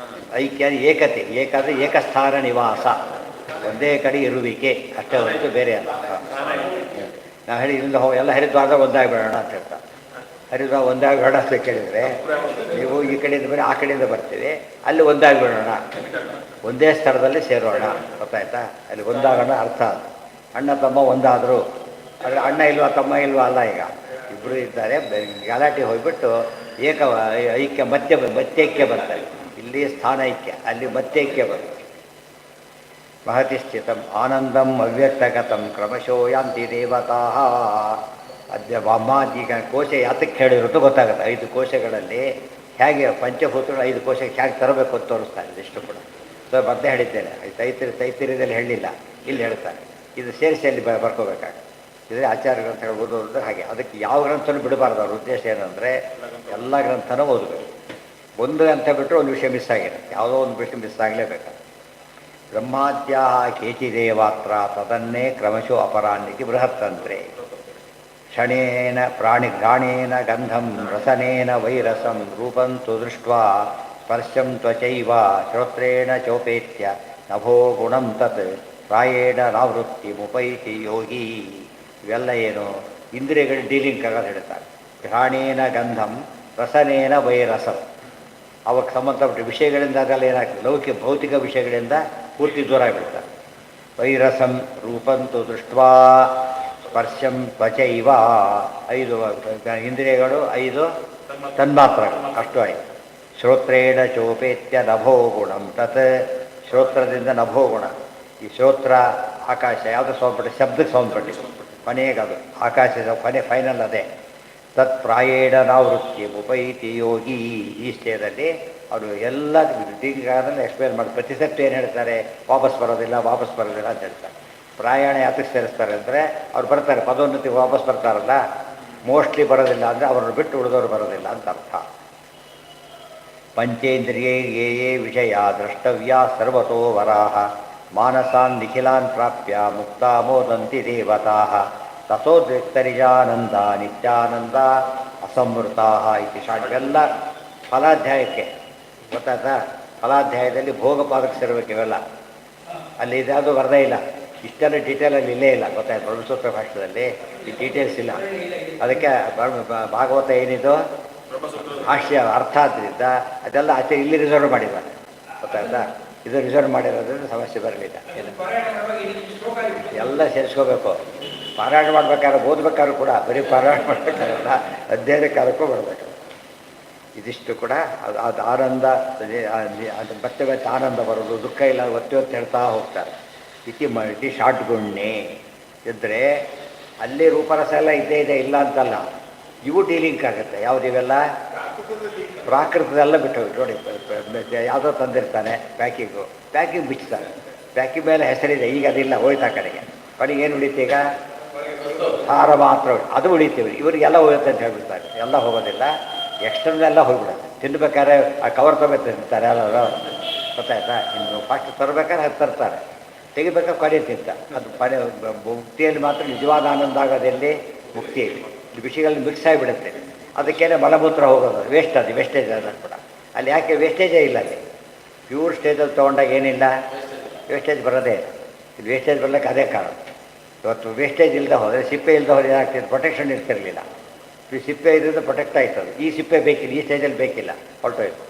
ಐಕ್ಯ ಏಕತೆ. ಏಕಾದರೆ ಏಕಸ್ಥಾನ ನಿವಾಸ, ಒಂದೇ ಕಡೆ ಇರುವಿಕೆ ಅಷ್ಟೇ ಹೊರತು ಬೇರೆ ಅಲ್ಲ. ನಾವು ಹೇಳಿ ಇಲ್ಲಿಂದ ಎಲ್ಲ ಹರಿದ್ವಾರದಾಗ ಒಂದಾಗಿಬಿಡೋಣ ಅಂತ ಹೇಳ್ತಾರೆ. ಹರಿದ್ವಾರ ಒಂದಾಗಿಬಿಡೋಣ ಅಂತ ಕೇಳಿದರೆ, ನೀವು ಈ ಕಡೆಯಿಂದ ಬರೀ ಆ ಕಡೆಯಿಂದ ಬರ್ತೀವಿ, ಅಲ್ಲಿ ಒಂದಾಗಿಬಿಡೋಣ, ಒಂದೇ ಸ್ಥಳದಲ್ಲಿ ಸೇರೋಣ. ಗೊತ್ತಾಯ್ತಾ? ಅಲ್ಲಿ ಒಂದಾಗೋಣ ಅರ್ಥ ಅದು. ಅಣ್ಣ ತಮ್ಮ ಒಂದಾದರು, ಆದರೆ ಅಣ್ಣ ಇಲ್ವಾ ತಮ್ಮ ಇಲ್ವಾ ಅಲ್ಲ. ಈಗ ಇಬ್ಬರು ಇದ್ದಾರೆ, ಗಲಾಟೆ ಹೋಗ್ಬಿಟ್ಟು ಐಕ್ಯ ಮತ್ಯೈಕ್ಯ ಬರ್ತಾರೆ. ಇಲ್ಲಿ ಸ್ಥಾನ ಐಕ್ಯ, ಅಲ್ಲಿ ಮತ್ಯೈಕ್ಯ ಬರ್ತದೆ. ಮಹತಿ ಸ್ಥಿತಂ ಆನಂದಂ ಅವ್ಯಕ್ತಗತಂ ಕ್ರಮಶೋ ಯಾಂತಿ ದೇವತಾಃ. ಅದ್ಯ ವಾಮಾದೀಗ ಕೋಶ ಯಾತಕ್ಕೆ ಹೇಳಿರೋದು ಗೊತ್ತಾಗುತ್ತೆ. 5 ಕೋಶಗಳಲ್ಲಿ ಹೇಗೆ ಪಂಚಭೂತಗಳು 5 ಕೋಶಕ್ಕೆ ಹೇಗೆ ತರಬೇಕು ಅಂತ ತೋರಿಸ್ತಾರೆ. ಇದಿಷ್ಟು ಕೂಡ ಸೊ ಮತ್ತೆ ಹೇಳಿದ್ದೇನೆ. ತೈತಿರ್ಯದಲ್ಲಿ ಹೇಳಲಿಲ್ಲ, ಇಲ್ಲಿ ಹೇಳ್ತಾರೆ. ಇದು ಸೇರಿಸಿ ಅಲ್ಲಿ ಬರ್ಕೋಬೇಕಾಗುತ್ತೆ. ಇದೇ ಆಚಾರ ಗ್ರಂಥಗಳು ಓದೋದ್ರೆ ಹಾಗೆ. ಅದಕ್ಕೆ ಯಾವ ಗ್ರಂಥನೂ ಬಿಡಬಾರ್ದು. ಅವ್ರ ಉದ್ದೇಶ ಏನಂದರೆ ಎಲ್ಲ ಗ್ರಂಥನೂ ಓದಬೇಕು. ಒಂದು ಗ್ರಂಥ ಬಿಟ್ಟರೆ ಒಂದು ವಿಷಯ ಮಿಸ್ ಆಗಿರುತ್ತೆ, ಯಾವುದೋ ಒಂದು ವಿಷಯ ಮಿಸ್ ಆಗಲೇಬೇಕು. ಬ್ರಹ್ಮಾದ್ಯಾಃ ಕೇಚಿದೇವಾತ್ರ ತದನ್ನೇ ಕ್ರಮಶೋ ಅಪರಾನ್ನಿತಿ ಬೃಹತ್ತಂತ್ರೇ. ಕ್ಷಣೇನ ಘ್ರಾಣೇನ ಗಂಧಂ ರಸನೇನ ವೈರಸಂ ರೂಪಂತು ದೃಷ್ಟ್ವಾ ಸ್ಪರ್ಶಂ ತ್ವಚೈವ ಶ್ರೋತ್ರೇಣ ಚೋಪೇತ್ಯ ನಭೋ ಗುಣಂ ತತ್ ಪ್ರಾಯೇಣ ನಾವೃತ್ತಿ ಮುಪೈತಿ ಯೋಗಿ. ಇವೆಲ್ಲ ಏನು? ಇಂದ್ರಿಯಗಳು ಡೀಲಿಂಗ್ ಆಗೋದು ಹೇಳ್ತಾರೆ. ಘ್ರಾಣೇನ ಗಂಧಂ ರಸನೇನ ವೈರಸಂ. ಅವಕ್ಕೆ ಸಂಬಂಧಪಟ್ಟ ವಿಷಯಗಳಿಂದ ಅದೆಲ್ಲ ಏನಾಗ್ತದೆ? ಲೌಕಿಕ ಭೌತಿಕ ವಿಷಯಗಳಿಂದ ಪೂರ್ತಿ ದೂರ ಆಗಿಬಿಡ್ತಾರೆ. ವೈರಸಂ ರೂಪಂತು ದೃಷ್ಟ್ವಾ ಸ್ಪರ್ಶಂ ತ್ವಚೈವ. 5 ಇಂದ್ರಿಯಗಳು, 5 ತನ್ಮಾತ್ರಗಳು, ಅಷ್ಟು ಆಯಿತು. ಶ್ರೋತ್ರೇಣ ಚೋಪೇತ್ಯ ನಭೋ ಗುಣಂ ತತ್. ಶ್ರೋತ್ರದಿಂದ ನಭೋ ಗುಣ. ಈ ಶ್ರೋತ್ರ ಆಕಾಶ ಯಾವುದು ಸಂಬಂಧಪಟ್ಟ? ಶಬ್ದಕ್ಕೆ ಸಂಬಂಧಪಟ್ಟಿದೆ. ಕೊನೆಗೆ ಅದು ಆಕಾಶದ ಕೊನೆ ಫೈನಲ್ ಅದೇ. ತತ್ ಪ್ರಾಯೇಣ ನಾವೃತ್ತಿ ಉಪೈತಿ ಯೋಗಿ. ಈ ಸ್ಟೇಜಲ್ಲಿ ಅವರು ಎಲ್ಲ ಡಿಂಗಾದಲ್ಲಿ ಎಕ್ಸ್ಪ್ಲೇನ್ ಮಾಡಿ ಪ್ರತಿ ಸೆಟ್ ಏನು ಹೇಳ್ತಾರೆ? ವಾಪಸ್ ಬರೋದಿಲ್ಲ ಅಂತ ಹೇಳ್ತಾರೆ. ಪ್ರಾಯಾಣ ಯಾತಕ್ಕೆ ಸೇರಿಸ್ತಾರೆ ಅಂದರೆ ಅವ್ರು ಬರ್ತಾರೆ, ಪದೋನ್ನತಿ ವಾಪಸ್ ಬರ್ತಾರಲ್ಲ, ಮೋಸ್ಟ್ಲಿ ಬರೋದಿಲ್ಲ ಅಂದರೆ ಅವ್ರನ್ನ ಬಿಟ್ಟು ಉಳಿದವರು ಬರೋದಿಲ್ಲ ಅಂತ ಅರ್ಥ. ಪಂಚೇಂದ್ರಿಯೇ ಯೇ ವಿಷಯ ದ್ರಷ್ಟವ್ಯ ಸರ್ವತೋ ವರಾಹ ಮಾನಸಾನ್ ನಿಖಿಲಾನ್ ಪ್ರಾಪ್ಯ ಮುಕ್ತಾ ಮೋದಂತಿ ದೇವತಾಃ ತಥೋದ್ರಿಕ್ತರಿಜಾನಂದ ನಿತ್ಯಾನಂದ ಅಸಂವೃತಾಃ ಇತಿ. ಶಾಟ್ ಎಲ್ಲ ಫಲಾಧ್ಯಾಯಕ್ಕೆ ಗೊತ್ತಾಯ್ತಾ? ಫಲಾಧ್ಯಾಯದಲ್ಲಿ ಭೋಗಪಾದಕ ಸೇರಬೇಕು ಇವೆಲ್ಲ. ಅಲ್ಲಿ ಇದ್ಯಾವುದು ಬರದೇ ಇಲ್ಲ, ಇಷ್ಟೆಲ್ಲ ಡೀಟೇಲಲ್ಲಿ ಇಲ್ಲೇ ಇಲ್ಲ. ಗೊತ್ತಾಯ್ತು? ಬ್ರಹ್ಮಸೂತ್ರ ಭಾಷೆಯಲ್ಲಿ ಈ ಡೀಟೇಲ್ಸ್ ಇಲ್ಲ. ಅದಕ್ಕೆ ಭಾಗವತ ಏನಿದು ಭಾಷ್ಯ ಅರ್ಥ ಆದ್ದರಿಂದ ಅದೆಲ್ಲ ಆಚೆ ಇಲ್ಲಿ ರಿಸರ್ವ್ ಮಾಡಿದ್ದಾರೆ. ಗೊತ್ತಾಯ್ತಾ? ಇದು ರಿಸರ್ವ್ ಮಾಡಿರೋದ್ರಿಂದ ಸಮಸ್ಯೆ ಬರಲಿಲ್ಲ. ಎಲ್ಲ ಸೇರಿಸ್ಕೋಬೇಕು. ಪಾರಾಯಣ ಮಾಡ್ಬೇಕಾದ್ರೆ ಓದ್ಬೇಕಾದ್ರೂ ಕೂಡ ಬರೀ ಪಾರಾಯಣ ಮಾಡ್ಬೇಕಾರಲ್ಲ, ಅಧ್ಯಯನ ಕಾಲಕ್ಕೂ ಬರಬೇಕು. ಇದಿಷ್ಟು ಕೂಡ ಅದು ಆನಂದ, ಅದು ಮತ್ತೆ ಮತ್ತೆ ಆನಂದ ಬರೋದು, ದುಃಖ ಇಲ್ಲ, ಒತ್ತಿ ಒತ್ತಿ ಹೇಳ್ತಾ ಹೋಗ್ತಾರೆ. ಇತಿ ಶಾರ್ಟ್ ಗುಣ್ಣೆ ಇದ್ದರೆ ಅಲ್ಲಿ ರೂಪರಸ ಎಲ್ಲ ಇದ್ದೇ ಇದೆ, ಇಲ್ಲ ಅಂತಲ್ಲ. ಇವು ಡೀಲಿಂಕ್ ಆಗುತ್ತೆ. ಯಾವುದಿವೆಲ್ಲ ಪ್ರಾಕೃತದೆಲ್ಲ ಬಿಟ್ಟು ನೋಡಿ. ಯಾವುದೋ ತಂದಿರ್ತಾನೆ ಪ್ಯಾಕಿಂಗ್ ಬಿಚ್ತಾನೆ, ಪ್ಯಾಕಿಂಗ್ ಮೇಲೆ ಹೆಸರಿದೆ, ಈಗ ಅದಿಲ್ಲ, ಹೋಯ್ತಾ ಕಡೆಗೆ. ಕಡೆಗೆ ಏನು ಉಳಿತು ಈಗ? ಸಾರ ಮಾತ್ರ ಅದು ಉಳಿತೀವಿ. ಇವರಿಗೆಲ್ಲ ಹೋಗುತ್ತೆ ಅಂತ ಹೇಳ್ಬಿಡ್ತಾರೆ. ಎಲ್ಲ ಹೋಗೋದಿಲ್ಲ, ಎಕ್ಸ್ಟರ್ನಲ್ ಎಲ್ಲ ಹೋಗ್ಬಿಡುತ್ತೆ. ತಿನ್ಬೇಕಾದ್ರೆ ಆ ಕವರ್ ತೊಗೊಂಡು ತಿಂತಾರೆ ಎಲ್ಲರೂ. ಗೊತ್ತಾಯ್ತಾ? ಇನ್ನು ಫಸ್ಟ್ ತರಬೇಕಾದ್ರೆ ಅದು ತರ್ತಾರೆ, ತೆಗಿಬೇಕಾದ್ರೆ ಕಡೆ ತಿಂತ. ಅದು ಮುಕ್ತಿಯಲ್ಲಿ ಮಾತ್ರ ನಿಜವಾದ ಆನಂದ ಆಗೋದೆಲ್ಲಿ? ಮುಕ್ತಿಯಲ್ಲಿ. ಇದು ವಿಷಯಗಳಲ್ಲಿ ಮಿಕ್ಸ್ ಆಗಿಬಿಡುತ್ತೆ. ಅದಕ್ಕೇನೆ ಮಲಮೂತ್ರ ಹೋಗೋದು ವೇಸ್ಟ್, ಅದು ವೇಸ್ಟೇಜ್ ಅನ್ನೋದು ಕೂಡ. ಅಲ್ಲಿ ಯಾಕೆ ವೇಸ್ಟೇಜೇ ಇಲ್ಲ. ಅಲ್ಲಿ ಪ್ಯೂರ್ ಸ್ಟೇಜಲ್ಲಿ ತೊಗೊಂಡಾಗ ಏನಿಲ್ಲ, ವೇಸ್ಟೇಜ್ ಬರೋದೇ ಇಲ್ಲ. ಇದು ವೇಸ್ಟೇಜ್ ಬರ್ಲಿಕ್ಕೆ ಅದೇ ಕಾರಣ. ಇವತ್ತು ವೇಸ್ಟೇಜ್ ಇಲ್ಲದೆ ಹೋದರೆ, ಸಿಪ್ಪೆ ಇಲ್ಲದೆ ಹೋದರೆ ಏನಾಗ್ತಿದೆ? ಪ್ರೊಟೆಕ್ಷನ್ ಇರ್ತಿರಲಿಲ್ಲ. ಈ ಸಿಪ್ಪೆ ಇದರಿಂದ ಪ್ರೊಟೆಕ್ಟ್ ಆಯ್ತದೆ. ಈ ಸಿಪ್ಪೆ ಬೇಕಿಲ್ಲ, ಈ ಸ್ಟೇಜಲ್ಲಿ ಬೇಕಿಲ್ಲ, ಹೊರಟೋಯ್ತು.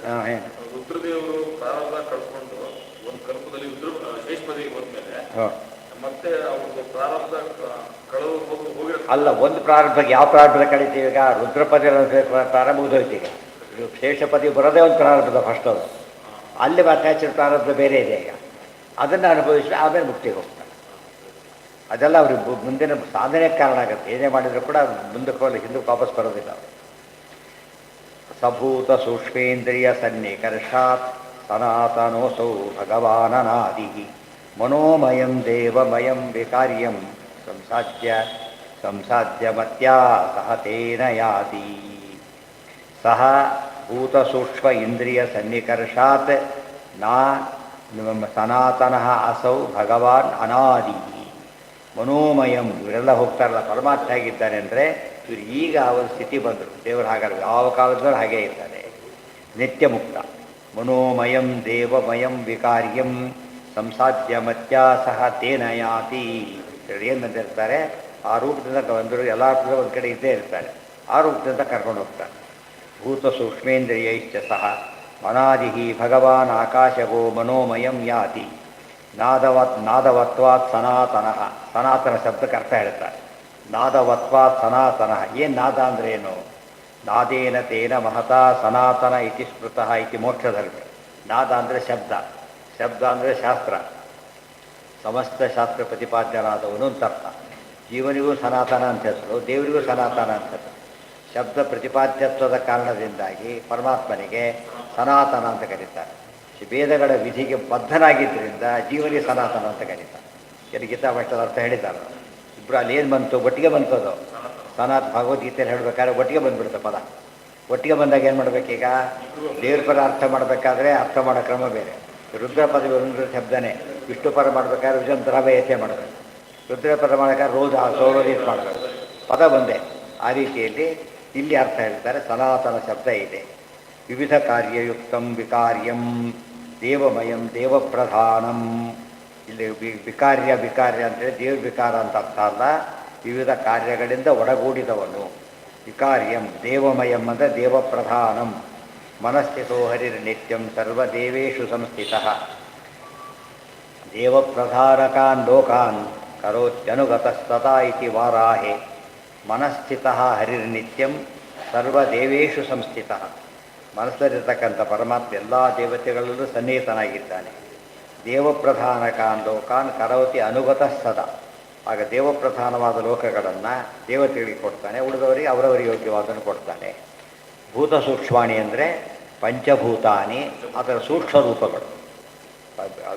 ಹಾಂ, ಏನು ರುದ್ರದೇವರು ಪ್ರಾರಂಭ ಕಳ್ಕೊಂಡು ಒಂದು ಕಲ್ಪದಲ್ಲಿ ಶೇಷಪದಿಗೆ ಹೋದ್ಮೇಲೆ ಮತ್ತೆ ಅವ್ರದ್ದು ಪ್ರಾರಂಭ ಕಳೆದು ಹೋಗಿರೋ ಅಲ್ಲ, ಒಂದು ಪ್ರಾರಂಭಕ್ಕೆ ಯಾವ ಪ್ರಾರಂಭದ ಕಳಿತೀವಿ? ಈಗ ರುದ್ರಪದಿ ಪ್ರಾರಂಭ ಮುಗಿದೋಯ್ತು. ಈಗ ಶೇಷಪದಿ ಬರೋದೇ ಒಂದು ಪ್ರಾರಂಭದ ಫಸ್ಟ್. ಅದು ಅಲ್ಲಿ ಅಟ್ಯಾಚಡ್ ಪ್ರಾರಂಭ ಬೇರೆ ಇದೆ. ಈಗ ಅದನ್ನು ಅನುಭವಿಸಿ ಆಮೇಲೆ ಮುಕ್ತಿಗೆ ಹೋಗ್ತಾರೆ. ಅದೆಲ್ಲ ಅವ್ರಿಗೆ ಮುಂದಿನ ಸಾಧನೆಗೆ ಕಾರಣ ಆಗುತ್ತೆ. ಏನೇ ಮಾಡಿದರೂ ಕೂಡ ಮುಂದಕ್ಕೆ ಹೋಗಲಿ, ಹಿಂದಕ್ಕೆ ವಾಪಸ್ ಬರೋದಿಲ್ಲ ಅವರು. ಸಭೂತ ಸೂಕ್ಷ್ಮೇಂದ್ರಿಯ ಸನ್ನಿಕರ್ಷಾತ್ ಸನಾತನೋಸೌ ಭಗವಾನನಾದಿ ಮನೋಮಯಂ ದೇವಮಯಂ ವಿಕಾರ್ಯಂ ಸಂಸಾಧ್ಯ ಮತ್ಯಾ ಸಹ ತೇನ ಯಾತಿ. ಸಹ ಭೂತ ಸೂಕ್ಷ್ಮ ಇಂದ್ರಿಯ ಸನ್ನಿಕರ್ಷಾತ್ ನಾ ಸನಾತನಃ ಅಸೌ ಭಗವಾನ್ ಅನಾದಿ ಮನೋಮಯಂ. ಇವರೆಲ್ಲ ಹೋಗ್ತಾರಲ್ಲ, ಪರಮಾತ್ಮ ಹೇಗಿದ್ದಾನೆ ಅಂದರೆ, ಇವರು ಈಗ ಒಂದು ಸ್ಥಿತಿ ಬಂದರು. ದೇವರು ಹಾಗಲ್ಲ, ಯಾವ ಕಾಲದವರು ಹಾಗೇ ಇದ್ದಾರೆ, ನಿತ್ಯ ಮುಕ್ತ. ಮನೋಮಯಂ ದೇವಮಯಂ ವಿಕಾರ್ಯಂ ಸಂಸಾಧ್ಯ ಮತ್ಯಾ ಸಹ ತೇನ ಯಾತಿ. ಏನು ಬಂದಿರ್ತಾರೆ, ಆ ರೂಪದಿಂದ ಬಂದರು. ಎಲ್ಲ ರೂಪದಿಂದ ಒಂದು ಕಡೆ ಇದ್ದೇ ಇರ್ತಾರೆ, ಆ ರೂಪದಿಂದ ಕರ್ಕೊಂಡು ಹೋಗ್ತಾರೆ. ಭೂತ ಸೂಕ್ಷ್ಮೇಂದ್ರಿಯೈಶ್ಚ ಸಹ ಅನಾದಿ ಭಗವಾನ್ ಆಕಾಶಗೋ ಮನೋಮಯಂ ಯಾತಿ. ನಾದವತ್ವಾತ್ ಸನಾತನಃ. ಸನಾತನ ಶಬ್ದಕ್ಕೆ ಅರ್ಥ ಹೇಳ್ತಾರೆ. ನಾದವತ್ವಾತ್ ಸನಾತನಃ. ಏನು ನಾದ ಅಂದರೆ ಏನು? ನಾದೇನ ತೇನ ಮಹತಾ ಸನಾತನ ಇತಿ ಸ್ಮೃತಃ ಇತಿ ಮೋಕ್ಷಧರ್ಮ. ನಾದ ಅಂದರೆ ಶಬ್ದ, ಶಬ್ದ ಅಂದರೆ ಶಾಸ್ತ್ರ. ಸಮಸ್ತ ಶಾಸ್ತ್ರ ಪ್ರತಿಪಾದ್ಯನಾದವನು ಅಂತ ಅರ್ಥ. ಜೀವನಿಗೂ ಸನಾತನ ಅಂತ ಹೆಸರು, ದೇವರಿಗೂ ಸನಾತನ ಅಂತ ಹೆಸರು. ಶಬ್ದ ಪ್ರತಿಪಾದ್ಯತ್ವದ ಕಾರಣದಿಂದಾಗಿ ಪರಮಾತ್ಮನಿಗೆ ಸನಾತನ ಅಂತ ಕರೀತಾರೆ. ವೇದಗಳ ವಿಧಿಗೆ ಬದ್ಧನಾಗಿದ್ದರಿಂದ ಜೀವನಿಗೆ ಸನಾತನ ಅಂತ ಕರೀತಾರೆ. ಇಲ್ಲಿ ಗೀತಾಭಾಷ್ಯದ ಅರ್ಥ ಹೇಳಿದ್ದಾರೆ. ಇಬ್ಬರು ಅಲ್ಲಿ ಏನು ಬಂತು? ಒಟ್ಟಿಗೆ ಬಂತದು. ಭಗವದ್ಗೀತೆಯಲ್ಲಿ ಹೇಳಬೇಕಾದ್ರೆ ಒಟ್ಟಿಗೆ ಬಂದುಬಿಡುತ್ತೆ ಪದ. ಒಟ್ಟಿಗೆ ಬಂದಾಗ ಏನು ಮಾಡಬೇಕೀಗ? ದೇವ್ರ ಪದ ಅರ್ಥ ಮಾಡಬೇಕಾದ್ರೆ ಅರ್ಥ ಮಾಡೋ ಕ್ರಮ ಬೇರೆ. ರುದ್ರ ಪದ ರುದ್ರ ಶಬ್ದನೇ. ವಿಷ್ಣು ಪದ ಮಾಡಬೇಕಾದ್ರೆ ವಿಜಂತರಾಭಯತೆ ಮಾಡಬೇಕು. ರುದ್ರ ಪದ ಮಾಡಬೇಕಾದ್ರೆ ಸೌರೋದೀತ್ ಮಾಡಬೇಕು. ಪದ ಒಂದೇ. ಆ ರೀತಿಯಲ್ಲಿ ಇಲ್ಲಿ ಅರ್ಥ ಹೇಳ್ತಾರೆ. ಸನಾತನ ಶಬ್ದ ಇದೆ. ವಿವಿಧ ಕಾರ್ಯಯುಕ್ತಂ ವಿಕಾರ್ಯಂ ದೇವಮಯಂ ದೇವಪ್ರಧಾನಂ. ಇಲ್ಲಿ ವಿಕಾರ್ಯ ಅಂತೇಳಿ ದೇವ ವಿಕಾರ ಅಂತ ಅರ್ಥ ಅಲ್ಲ, ವಿವಿಧ ಕಾರ್ಯಗಳಿಂದ ಒಡಗೂಡಿದವನು. ವಿಕಾರ್ಯಂ ದೇವಮಯಂ ಅಂದರೆ ದೇವಪ್ರಧಾನಂ. ಮನಸ್ಥಿತೋ ಹರಿರ್ನಿತ್ಯಂ ಸರ್ವದೇವೇಶು ಸಂಸ್ಥಿತಃ. ದೇವಪ್ರಧಾನಕಾನ್ ಲೋಕಾನ್ ಕರೋತ್ಯನುಗತಸ್ತತಾ ಇತಿ ವಾರಾಹೆ. ಮನಸ್ಥಿತಃ ಹರಿರ್ನಿತ್ಯಂ ಸರ್ವದೇವೇಶು ಸಂಸ್ಥಿತಃ. ಮನಸ್ಸಲ್ಲಿರ್ತಕ್ಕಂಥ ಪರಮಾತ್ಮ ಎಲ್ಲ ದೇವತೆಗಳಲ್ಲೂ ಸನ್ನಿಹಿತನಾಗಿದ್ದಾನೆ. ದೇವಪ್ರಧಾನಕಾನ್ ಲೋಕಾನ್ ಕರೋತಿ ಅನುಗತ ಸದಾ. ಆಗ ದೇವಪ್ರಧಾನವಾದ ಲೋಕಗಳನ್ನು ದೇವತೆಗಳಿಗೆ ಕೊಡ್ತಾನೆ, ಉಳಿದವರಿಗೆ ಅವರವರಿಗೆ ಯೋಗ್ಯವಾದನ್ನು ಕೊಡ್ತಾನೆ. ಭೂತ ಸೂಕ್ಷ್ಮಾಣಿ ಅಂದರೆ ಪಂಚಭೂತಾನಿ, ಅದರ ಸೂಕ್ಷ್ಮ ರೂಪಗಳು.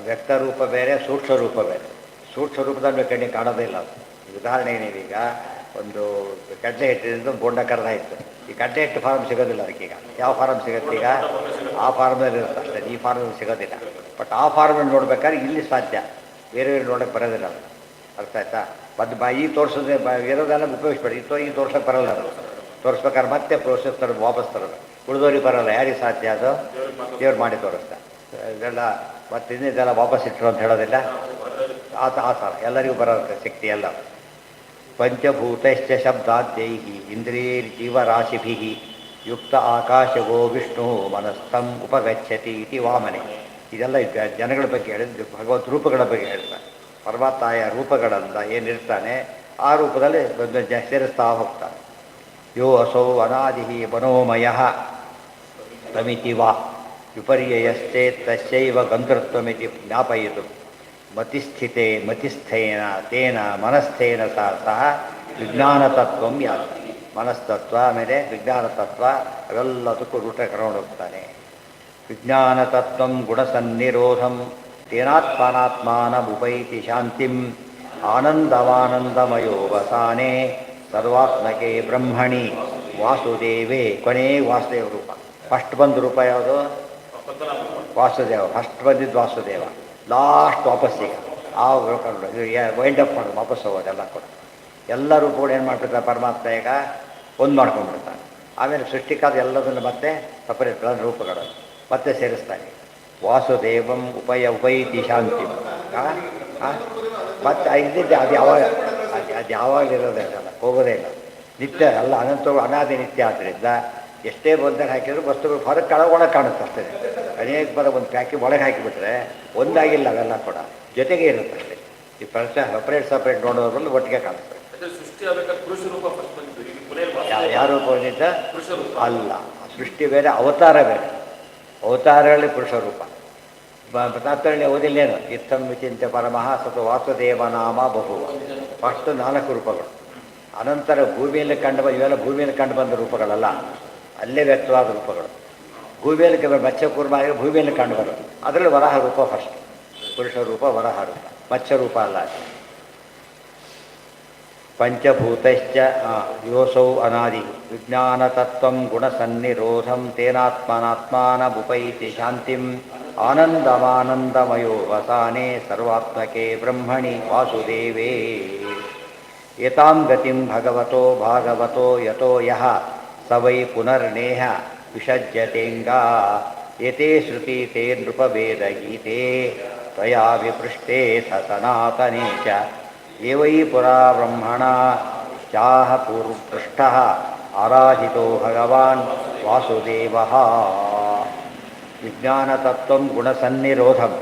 ವ್ಯಕ್ತ ರೂಪ ಬೇರೆ, ಸೂಕ್ಷ್ಮ ರೂಪ ಬೇರೆ. ಸೂಕ್ಷ್ಮ ರೂಪದಲ್ಲಿ ಕಣ್ಣಿಗೆ ಕಾಣೋದೇ ಇಲ್ಲ. ಅದು ಉದಾಹರಣೆ ಏನಿದೀಗ, ಒಂದು ಕಡಲೆ ಹಿಟ್ಟಿನಿಂದ ಬೋಂಡ ಕರೆದಾಯಿತು. ಈ ಕಡಲೆ ಹಿಟ್ಟು ಫಾರ್ಮ್ ಸಿಗೋದಿಲ್ಲ ಅದಕ್ಕೀಗ. ಯಾವ ಫಾರ್ಮ್ ಸಿಗುತ್ತೆ ಈಗ? ಆ ಫಾರ್ಮಲ್ಲಿ ಇರುತ್ತೆ ಅಷ್ಟೇ, ಈ ಫಾರ್ಮಲ್ಲಿ ಸಿಗೋದಿಲ್ಲ. ಬಟ್ ಆ ಫಾರ್ಮಲ್ಲಿ ನೋಡ್ಬೇಕಾದ್ರೆ ಇಲ್ಲಿ ಸಾಧ್ಯ, ಬೇರೆ ನೋಡೋಕ್ಕೆ ಬರೋದಿಲ್ಲ ಅದು. ಅರ್ಥ ಆಯ್ತಾ? ಮತ್ತು ಈಗ ತೋರಿಸೋದೇ ಇರೋದೆಲ್ಲ ಉಪಯೋಗಿಸ್ಬೇಡಿ. ಈ ತೋರ್ಸೋಕ್ಕೆ ಬರೋಲ್ಲ ಅದು. ತೋರಿಸ್ಬೇಕಾದ್ರೆ ಮತ್ತೆ ಪ್ರೋಸೆಸ್ ತರೋದು ವಾಪಸ್ ತರೋದು. ಉಳಿದವ್ರಿಗೆ ಬರೋಲ್ಲ, ಯಾರಿಗೆ ಸಾಧ್ಯ ಅದು? ದೇವ್ರು ಮಾಡಿ ತೋರಿಸ್ತಾರೆ. ಇದೆಲ್ಲ ಮತ್ತೆ ಇದೆಲ್ಲ ವಾಪಸ್ ಇಟ್ಟರು ಅಂತ ಹೇಳೋದಿಲ್ಲ, ಆ ಥರ ಎಲ್ಲರಿಗೂ ಬರೋದು ಶಕ್ತಿ ಎಲ್ಲ. ಪಂಚಭೂತಶ್ಚ ಶಬ್ದಾದ್ಯೈ ಇಂದ್ರಿಯೈರ್ಜೀವರಾಶಿಭಿ ಯುಕ್ತ ಆಕಾಶವೋ ವಿಷ್ಣು ಮನಸ್ಥಂ ಉಪಗಚ್ಚತಿ ಇತಿ ವಾಮನೆ. ಇದೆಲ್ಲ ಜನಗಳ ಬಗ್ಗೆ ಹೇಳಿದ್ದು, ಭಗವತ್ ರೂಪಗಳ ಬಗ್ಗೆ ಹೇಳ್ತಾರೆ. ಪರಮಾತ್ಮಾಯ ರೂಪಗಳಂತ ಏನಿರ್ತಾನೆ ಆ ರೂಪದಲ್ಲಿ ಸೇರಿಸ್ತಾ ಹೋಗ್ತಾನೆ. ಯೋ ಅಸೌ ಅನಾದಿ ಮನೋಮಯ ತಮಿತಿ ವಾ ವಿಪರ್ಯಯಶ್ಚೇತ್ ತಸ್ಯೈವ ಗಂಧರ್ತ್ವಮಿತಿ ಜ್ಞಾಪಯಿತು ಮತಿಸ್ಥಿತೆ ಮತಿಸ್ಥೇನ ತೇನ ಮನಸ್ಥೇನ ಸಹ ವಿಜ್ಞಾನತತ್ವಂ ಯಾತ. ಮನಸ್ತತ್ವ ಆಮೇಲೆ ವಿಜ್ಞಾನತತ್ವ ಅವೆಲ್ಲದಕ್ಕೂ ರೂಟ ಕರ್ಕೊಂಡು ಹೋಗ್ತಾನೆ. ವಿಜ್ಞಾನತತ್ವಂ ಗುಣಸನ್ನಿರೋಧಂ ತೇನಾತ್ಮನಾತ್ಮಾನಮುಪೈತಿ ಶಾಂತಿಂ ಆನಂದವಾನಂದಮಯೋ ವಸಾನೆ ಸರ್ವಾತ್ಮಕೆ ಬ್ರಹ್ಮಣಿ ವಾಸುದೇವೇ. ಕೊನೆ ವಾಸುದೇವ ರೂಪ. ಫಸ್ಟ್ ಬಂದ ರೂಪ ಯಾವುದು? ವಾಸುದೇವ. ಫಸ್ಟ್ ಬಂದಿದ್ದು ವಾಸುದೇವ, ಲಾಸ್ಟ್ ವಾಪಸ್ಸಿಗೆ ಆ ವೈಂಡ್ ಅಪ್ ಮಾಡೋದು, ವಾಪಸ್ ಹೋಗೋದೆಲ್ಲ ಕೂಡ. ಎಲ್ಲ ರೂಪಗಳು ಏನು ಮಾಡ್ಬಿಡ್ತಾರೆ ಪರಮಾತ್ಮ ಈಗ ಒಂದು ಮಾಡ್ಕೊಂಡ್ಬಿಡ್ತಾನೆ. ಆಮೇಲೆ ಸೃಷ್ಟಿಕಾದ ಎಲ್ಲದನ್ನು ಮತ್ತೆ ಸಪರೇಟ್ ರೂಪಗಳು ಮತ್ತೆ ಸೇರಿಸ್ತಾನೆ. ವಾಸುದೇವಂ ಉಪೈತಿ ಶಾಂತಿ. ಮತ್ತೆ ಇದ್ದಿದ್ದೆ ಅದು ಯಾವಾಗ, ಅದು ಯಾವಾಗಲೂ ಇರೋದೇ ಇಲ್ಲ, ಹೋಗೋದೇ ಇಲ್ಲ, ನಿತ್ಯ ಅಲ್ಲ. ಅನಂತಗಳು ಅನಾದಿ ನಿತ್ಯ ಆದ್ದರಿಂದ ಎಷ್ಟೇ ಬಂದಾಗ ಹಾಕಿದ್ರು ವಸ್ತುಗಳು ಹೊರಗೆ ಒಳಗೆ ಕಾಣುತ್ತೆ ಅಷ್ಟೇ. ಅನೇಕ ಬರ ಒಂದು ಪ್ಯಾಕಿಂಗ್ ಒಳಗೆ ಹಾಕಿಬಿಟ್ರೆ ಒಂದಾಗಿಲ್ಲ, ಅವೆಲ್ಲ ಕೂಡ ಜೊತೆಗೆ ಇರುತ್ತೆ ಅಷ್ಟೇ. ಈ ಪ್ರಶ್ನೆ ಸಪ್ರೇಟ್ ನೋಡೋದ್ರಲ್ಲಿ ಒಟ್ಟಿಗೆ ಕಾಣುತ್ತೆ. ಯಾವ ರೂಪ ಬಂದಿದ್ದ ಅಲ್ಲ, ಸೃಷ್ಟಿ ಬೇರೆ, ಅವತಾರ ಬೇರೆ. ಅವತಾರಗಳಲ್ಲಿ ಪುರುಷ ರೂಪ. ತಾತ್ಪರ್ಯ ಓದಿಲ್ಲೇನು? ಇತ್ತಂ ವಿಚಿಂತ್ಯ ಪರಮಃ ಸತು ವಾಸುದೇವ ನಾಮ ಬಹುವ. ಫಸ್ಟ್ 4 ರೂಪಗಳು. ಅನಂತರ ಭೂಮಿಯಲ್ಲಿ ಇವೆಲ್ಲ ಭೂಮಿಯಲ್ಲಿ ಕಂಡು ಬಂದ ರೂಪಗಳಲ್ಲ, ಅಲ್ಲೇ ವ್ಯಕ್ತವಾದ ರೂಪಗಳು. ಭೂಮಿಯಲ್ಲಿ ಮತ್ಸ್ಯಕೂರ್ಮ ಆಗಿ ಭೂಮಿಯಲ್ಲಿ ಕಂಡು ಬರೋದು, ಅದರಲ್ಲಿ ವರಾಹ ರೂಪ ಫಸ್ಟ್. ಪುರುಷ ರೂಪ ವರಾಹ ರೂಪ, ಮತ್ಸ್ಯ ರೂಪ ಅಲ್ಲ. ಪಂಚಭೂತಶ್ಚ ಯೋಸೌ ಅನಾದಿ ವಿಜ್ಞಾನತತ್ವಂ ಗುಣಸನ್ನಿರೋಧಂ ತೇನಾತ್ಮನಾತ್ಮಾನಮುಪೈತಿ ಶಾಂತಿಂ ಆನಂದಮಾನಂದಮಯೋ ವಸಾನೆ ಸರ್ವಾತ್ಮಕೆ ಬ್ರಹ್ಮಣಿ ವಾಸುದೇವೇ. ಏತಾಂ ಗತಿಂ ಭಾಗವತೋ ಯತೋ ಯಃ ಸ ವೈ ಪುನರ್ನೇಹ ವಿಷಜ್ಯತೆಂಗಾ ಏತೇ ಶ್ರುತಿ ತೇ ನೃಪವೇದಗೀತೆ ತ್ವಯಾ ವಿಪೃಷ್ಟೇ ಸ ಸನಾತನೇ ಚ ಏವೈ ಪುರಾ ಬ್ರಹ್ಮಣ ಚಾಹ ಪೂರ್ವಪೃಷ್ಟಃ ಆರಾಧಿತೋ ಭಗವಾನ್ ವಾಸುದೇವಃ. ವಿಜ್ಞಾನತತ್ವಂ ಗುಣಸನ್ನಿರೋಧಂ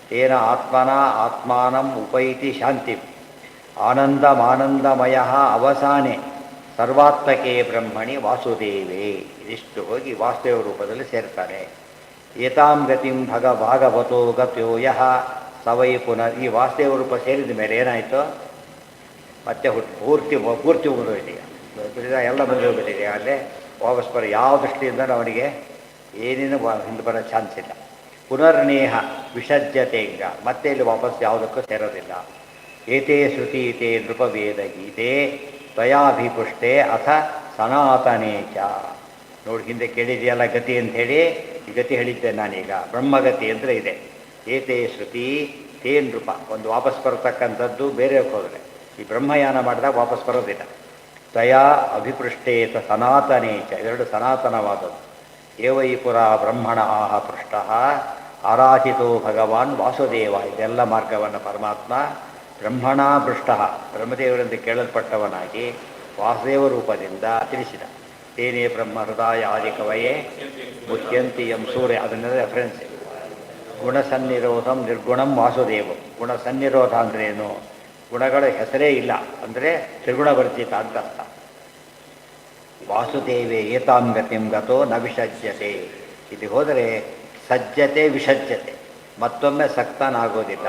ತೇನ ಆತ್ಮನ ಆತ್ಮಾನಂ ಉಪೈತಿ ಶಾಂತಿಂ ಆನಂದಮಾನಂದಮಯಃ ಅವಸಾನೆ ಸರ್ವಾತ್ಮಕೆ ಬ್ರಹ್ಮಣಿ ವಾಸುದೇವೇ. ಇದಿಷ್ಟು ಹೋಗಿ ವಾಸುದೇವ ರೂಪದಲ್ಲಿ ಸೇರ್ತಾನೆ. ಏತಾಂ ಗತಿಂ ಭಾಗವತೋ ಗತ್ಯೋ ಯಃ ಸವೈ ಪುನರ್. ಈ ವಾಸುದೇವ ರೂಪ ಸೇರಿದ ಮೇಲೆ ಏನಾಯಿತು? ಮತ್ತೆ ಪೂರ್ತಿ ಮುಗಿದೋಯ್ತು. ಈಗ ಎಲ್ಲ ಮುಗಿದೋಗ್ಬಿಟ್ಟಿದೆ. ಅಲ್ಲೇ ವಾಪಸ್ ಬರೋ ಯಾವ ದೃಷ್ಟಿಯಿಂದ ಅವನಿಗೆ ಏನೇನು ಹಿಂದೆ ಬರೋ ಚಾನ್ಸ್ ಇಲ್ಲ. ಪುನರ್ನೇಹ ವಿಸರ್ಜತೆ. ಈಗ ಮತ್ತೆ ಇಲ್ಲಿ ವಾಪಸ್ ಯಾವುದಕ್ಕೂ ಸೇರೋದಿಲ್ಲ. ಏತೇ ಶ್ರುತಿ ತೇ ನೃಪವೇದಗೀತೆ ತ್ವಯಾಭಿಪುಷ್ಟೇ ಅಥ ಸನಾತನೇ ಚ. ನೋಡಿ, ಹಿಂದೆ ಕೇಳಿದೆಯಲ್ಲ ಗತಿ ಅಂಥೇಳಿ, ಈ ಗತಿ ಹೇಳಿದ್ದೆ ನಾನೀಗ. ಬ್ರಹ್ಮಗತಿ ಅಂದರೆ ಇದೆ. ಏತೇ ಶ್ರುತಿ ತೇ ನೃಪ, ಒಂದು ವಾಪಸ್ ಬರತಕ್ಕಂಥದ್ದು ಬೇರೆ ಹೋದರೆ. ಈ ಬ್ರಹ್ಮಯಾನ ಮಾಡಿದಾಗ ವಾಪಸ್ ಬರೋದಿಲ್ಲ. ತ್ವಯಾ ಅಭಿಪೃಷ್ಟೇತ ಸನಾತನೇ ಚ, ಇವೆರಡು ಸನಾತನವಾದದ್ದು. ಏವೈ ಪುರ ಬ್ರಹ್ಮಣ ಆಹ ಪೃಷ್ಟ ಆರಾಧಿತೋ ಭಗವಾನ್ ವಾಸುದೇವ. ಇದೆಲ್ಲ ಮಾರ್ಗವನ್ನು ಪರಮಾತ್ಮ ಬ್ರಹ್ಮಣ ಪೃಷ್ಟ, ಬ್ರಹ್ಮದೇವರಿಂದ ಕೇಳಲ್ಪಟ್ಟವನಾಗಿ ವಾಸುದೇವ ರೂಪದಿಂದ ತಿಳಿಸಿದ. ತೇನೇ ಬ್ರಹ್ಮ ಹೃದಯ ಆದಿ ಕವಯೇ ಮುಖ್ಯಂತಿ ಎಂ ಸೂರ್ಯ. ಅದನ್ನೆಲ್ಲ ರೆಫರೆನ್ಸ್. ಗುಣಸನ್ನಿರೋಧಂ ನಿರ್ಗುಣಂ ವಾಸುದೇವ. ಗುಣಸನ್ನಿರೋಧ ಅಂದ್ರೇನು? ಗುಣಗಳ ಹೆಸರೇ ಇಲ್ಲ ಅಂದರೆ ತ್ರಿಗುಣವರ್ಜಿತ ಅಂತ ಅರ್ಥ. ವಾಸುದೇವೇ ಏತಾಂ ಗತಿಂ ಗತೋ ನ ವಿಸಜ್ಯತೆ. ಇಲ್ಲಿ ಹೋದರೆ ಸಜ್ಜತೆ ವಿಸಜ್ಜತೆ, ಮತ್ತೊಮ್ಮೆ ಸಕ್ತನಾಗೋದಿಲ್ಲ.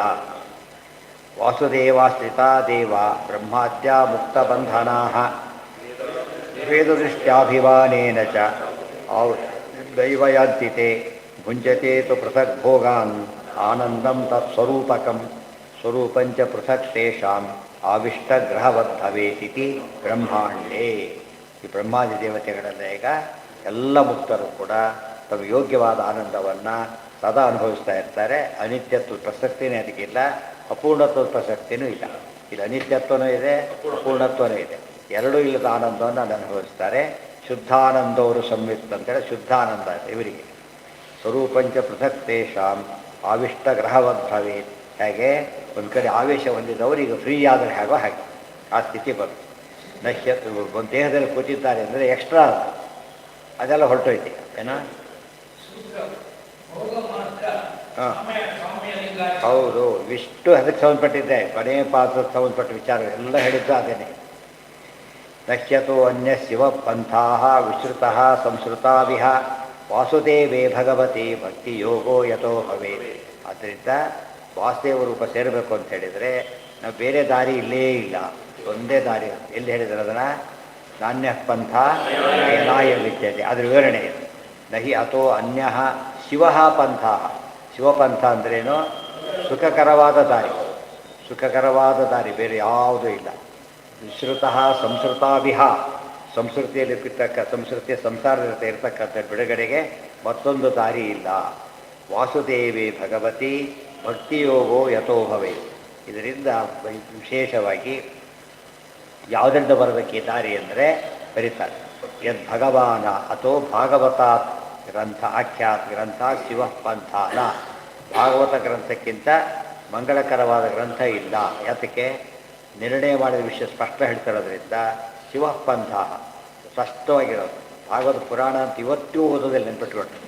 ವಾಸುದೇವಾಶ್ರಿತ ದೇವ ಬ್ರಹ್ಮಾದ್ಯ ಮುಕ್ತಬಂಧನಾ ವೇದದೃಷ್ಟ್ಯಾಭಿಮಾನೇನ ಚ ದೈವಯಾಂತಿತೆ ಭುಂಜತೆ ತು ಪೃಥಕ್ ಭೋಗಾನ್ ಆನಂದಂ ತತ್ಸ್ವರೂಪಕಂ ಸ್ವರೂಪಂಚ ಪೃಥಕ್ ತೇಷಾಂ ಆವಿಷ್ಟಗ್ರಹವದ್ಭವೇತಿತಿ ಬ್ರಹ್ಮಾಂಡೇ. ಈ ಬ್ರಹ್ಮಾದಿ ದೇವತೆಗಳೆಲ್ಲ ಈಗ ಎಲ್ಲ ಮುಕ್ತರು ಕೂಡ ತಮಗೆ ಯೋಗ್ಯವಾದ ಆನಂದವನ್ನು ಸದಾ ಅನುಭವಿಸ್ತಾ ಇರ್ತಾರೆ. ಅನಿತ್ಯತ್ವದ ಪ್ರಸಕ್ತಿನೇ ಅದಕ್ಕಿಲ್ಲ, ಅಪೂರ್ಣತ್ವದ ಪ್ರಸಕ್ತಿನೂ ಇಲ್ಲ. ಇಲ್ಲಿ ಅನಿತ್ಯತ್ವನೂ ಇದೆ, ಅಪೂರ್ಣತ್ವನೂ ಇದೆ. ಎರಡೂ ಇಲ್ಲದ ಆನಂದವನ್ನು ಅನುಭವಿಸ್ತಾರೆ. ಶುದ್ಧಾನಂದವರು ಸಂಯುಕ್ತ ಅಂತೇಳಿ ಶುದ್ಧಾನಂದ ಇವರಿಗೆ. ಸ್ವರೂಪಂಚ ಪೃಥಕ್ ತೇಷಾಂ ಆವಿಷ್ಟ ಗ್ರಹವದ್ಭವೇತ್. ಹೇಗೆ ಒಂದು ಕಡೆ ಆವೇಶ ಹೊಂದಿದವರು ಈಗ ಫ್ರೀ ಆದರೆ ಹೇಗೋ ಹಾಗೆ ಆ ಸ್ಥಿತಿ ಬಂತು. ನಶ್ಯ ಒಂದು ದೇಹದಲ್ಲಿ ಕೂತಿದ್ದಾರೆ ಅಂದರೆ ಎಕ್ಸ್ಟ್ರಾ ಅದೆಲ್ಲ ಹೊರಟೋಯ್ತು. ಏನೋ ಹಾಂ ಹೌದು, ಇಷ್ಟು ಅದಕ್ಕೆ ಸಂಬಂಧಪಟ್ಟಿದ್ದೆ. ಕೊನೆಯ ಪಾತ್ರದ ಸಂಬಂಧಪಟ್ಟ ವಿಚಾರ ಎಲ್ಲ ಹೇಳಿದ್ದು ಅದೇನೆ. ನಶ್ಯತೋ ಅನ್ಯ ಶಿವ ಪಂಥಾ ವಿಶ್ರುತ ಸಂಸ್ಕೃತಾವಿಹ ವಾಸುದೇವೇ ಭಗವತಿ ಭಕ್ತಿ ಯೋಗೋ ಯಥೋ ಭವೇ. ಆದ್ದರಿಂದ ವಾಸುದೇವ ರೂಪ ಸೇರಬೇಕು ಅಂತ ಹೇಳಿದರೆ ನಾವು ಬೇರೆ ದಾರಿ ಇಲ್ಲೇ ಇಲ್ಲ, ಒಂದೇ ದಾರಿ. ಎಲ್ಲಿ ಹೇಳಿದರೆ ಅದನ್ನು ನಾಣ್ಯ ಪಂಥ ನಾಯ ವಿದ್ಯತೆ, ಅದರ ವಿವರಣೆ ಇದೆ. ನಹಿ ಅಥೋ ಅನ್ಯ ಶಿವ ಪಂಥ. ಶಿವಪಂಥ ಅಂದ್ರೇನು? ಸುಖಕರವಾದ ದಾರಿ, ಸುಖಕರವಾದ ದಾರಿ ಬೇರೆ ಯಾವುದೂ ಇಲ್ಲ. ವಿಶ್ರುತ ಸಂಸ್ಕೃತಾವಿಹ, ಸಂಸ್ಕೃತಿಯಲ್ಲಿ ಸಂಸ್ಕೃತಿಯ ಸಂಸಾರದಲ್ಲಿ ಇರತಕ್ಕಂಥ ಬಿಡುಗಡೆಗೆ ಮತ್ತೊಂದು ದಾರಿ ಇಲ್ಲ. ವಾಸುದೇವಿ ಭಗವತಿ ಭಕ್ತಿಯೋಗೋ ಯಥೋ ಭವೆ. ಇದರಿಂದ ವಿಶೇಷವಾಗಿ ಯಾವುದರಿಂದ ಬರಬೇಕು ಈ ದಾರಿ ಅಂದರೆ ಬರೀತಾರೆ, ಯದ್ ಭಗವಾನ ಅಥೋ ಭಾಗವತಾತ್ ಗ್ರಂಥ ಆಖ್ಯಾತ್ ಗ್ರಂಥ ಶಿವ ಪಂಥಾನ. ಭಾಗವತ ಗ್ರಂಥಕ್ಕಿಂತ ಮಂಗಳಕರವಾದ ಗ್ರಂಥ ಇಲ್ಲ. ಯಾತಕ್ಕೆ? ನಿರ್ಣಯ ಮಾಡಿದ ವಿಷಯ ಸ್ಪಷ್ಟ ಹೇಳ್ತಿರೋದ್ರಿಂದ ಶಿವ ಪಂಥ ಸ್ಪಷ್ಟವಾಗಿರೋದು. ಭಾಗವತ ಪುರಾಣ ಅಂತ ಇವತ್ತೂ ಓದೋದಿಲ್ಲ, ನೆನ್ಪಿಟ್ಕೊಂಡು.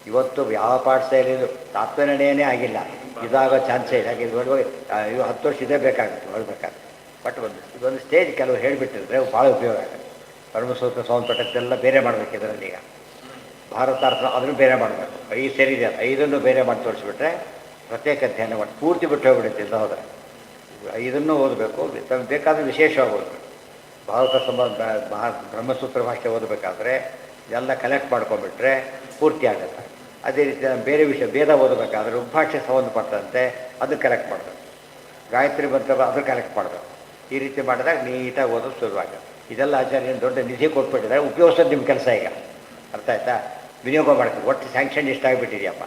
ಇವತ್ತು ಯಾವ ಪಾಠಶಾಲೆಯಲ್ಲೂ ತಾತ್ಪರ್ಯನೇ ಆಗಿಲ್ಲ, ಇದಾಗೋ ಚಾನ್ಸೇ ಇಲ್ಲ. ಹಾಗೆ ಇದು 10 ವರ್ಷ ಇದೇ ಬೇಕಾಗುತ್ತೆ ಹೇಳ್ಬೇಕಾಗುತ್ತೆ. ಬಟ್ ಇದೊಂದು ಸ್ಟೇಜ್ ಕೆಲವು ಹೇಳಿಬಿಟ್ಟಿದ್ರೆ ಭಾಳ ಉಪಯೋಗ ಆಗುತ್ತೆ. ಪರಮಸೂತ್ರ ಸಂಬಂಧಪಟ್ಟದ್ದೆಲ್ಲ ಬೇರೆ ಮಾಡಬೇಕು. ಇದರಲ್ಲಿ ಈಗ ಭಾರತಾರ್ಥ ಅದನ್ನು ಬೇರೆ ಮಾಡಬೇಕು. 5 ಸೇರಿದೆ, 5 ಬೇರೆ ಮಾಡಿ ತೋರಿಸ್ಬಿಟ್ರೆ ಪ್ರತ್ಯೇಕ ಅಧ್ಯಯನ ಮಾಡಿ ಪೂರ್ತಿ ಬಿಟ್ಟು ಹೋಗ್ಬಿಡುತ್ತೆ. ಇಲ್ಲ ಹೋದರೆ 5 ಓದಬೇಕು, ತಮಗೆ ಬೇಕಾದರೆ ವಿಶೇಷವಾಗಿ ಓದಬೇಕು. ಭಾರತ ಸಂಬಂಧ ಬ್ರಹ್ಮಸೂತ್ರ ಭಾಷೆ ಓದಬೇಕಾದ್ರೆ ಎಲ್ಲ ಕಲೆಕ್ಟ್ ಮಾಡ್ಕೊಂಡ್ಬಿಟ್ರೆ ಪೂರ್ತಿ ಆಗುತ್ತೆ. ಅದೇ ರೀತಿ ಬೇರೆ ವಿಷಯ ವೇದ ಓದಬೇಕಾದ್ರೆ ಉಪಭಾಷೆ ಸಂಬಂಧಪಟ್ಟಂತೆ ಅದು ಕಲೆಕ್ಟ್ ಮಾಡಬೇಕು. ಗಾಯತ್ರಿ ಮಂತ್ರ ಅದು ಕಲೆಕ್ಟ್ ಮಾಡಬೇಕು. ಈ ರೀತಿ ಮಾಡಿದಾಗ ನೀಟಾಗಿ ಓದೋದು ಶುರುವಾಗುತ್ತೆ. ಇದೆಲ್ಲ ಆಚಾರ್ಯ ದೊಡ್ಡ ನಿಧಿ ಕೊಟ್ಬಿಟ್ಟಿದ್ದಾರೆ, ಉಪಯೋಗಿಸೋದು ನಿಮ್ಮ ಕೆಲಸ ಈಗ. ಅರ್ಥ ಆಯ್ತಾ? ವಿನಿಯೋಗ ಮಾಡ್ತೀವಿ. ಒಟ್ಟು ಸ್ಯಾಂಕ್ಷನ್ ಇಷ್ಟಾಗಿಬಿಟ್ಟಿದೆಯಪ್ಪ,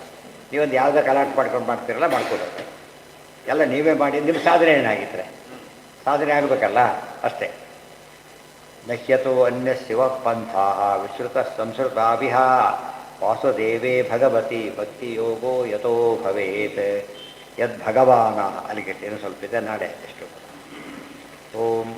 ನೀವೊಂದು ಯಾವುದೋ ಕಲೆಕ್ಟ್ ಮಾಡ್ಕೊಂಡು ಮಾಡ್ತೀರಲ್ಲ, ಮಾಡ್ಕೊಡೋದು ಎಲ್ಲ ನೀವೇ ಮಾಡಿ. ನಿಮ್ಮ ಸಾಧನೆ ಏನಾಗಿದ್ದರೆ ಸಾಧನೆ ಆಗಬೇಕಲ್ಲ, ಅಷ್ಟೇ. ನಶ್ಯತೋ ಅನ್ಯ ಶಿವ ಪಂಥ ವಿಶ್ರುತ ಸಂಸ್ಕೃತಾಭಿಹ ವಾಸುದೇವೇ ಭಗವತಿ ಭಕ್ತಿ ಯೋಗೋ ಯಥೋ ಭವೇತ್. ಯದ್ ಭಗವಾನ. ಅಲ್ಲಿಗೆ ಏನು ಸ್ವಲ್ಪ ಇದೆ, ನಾಳೆ ಎಷ್ಟು. ಓಂ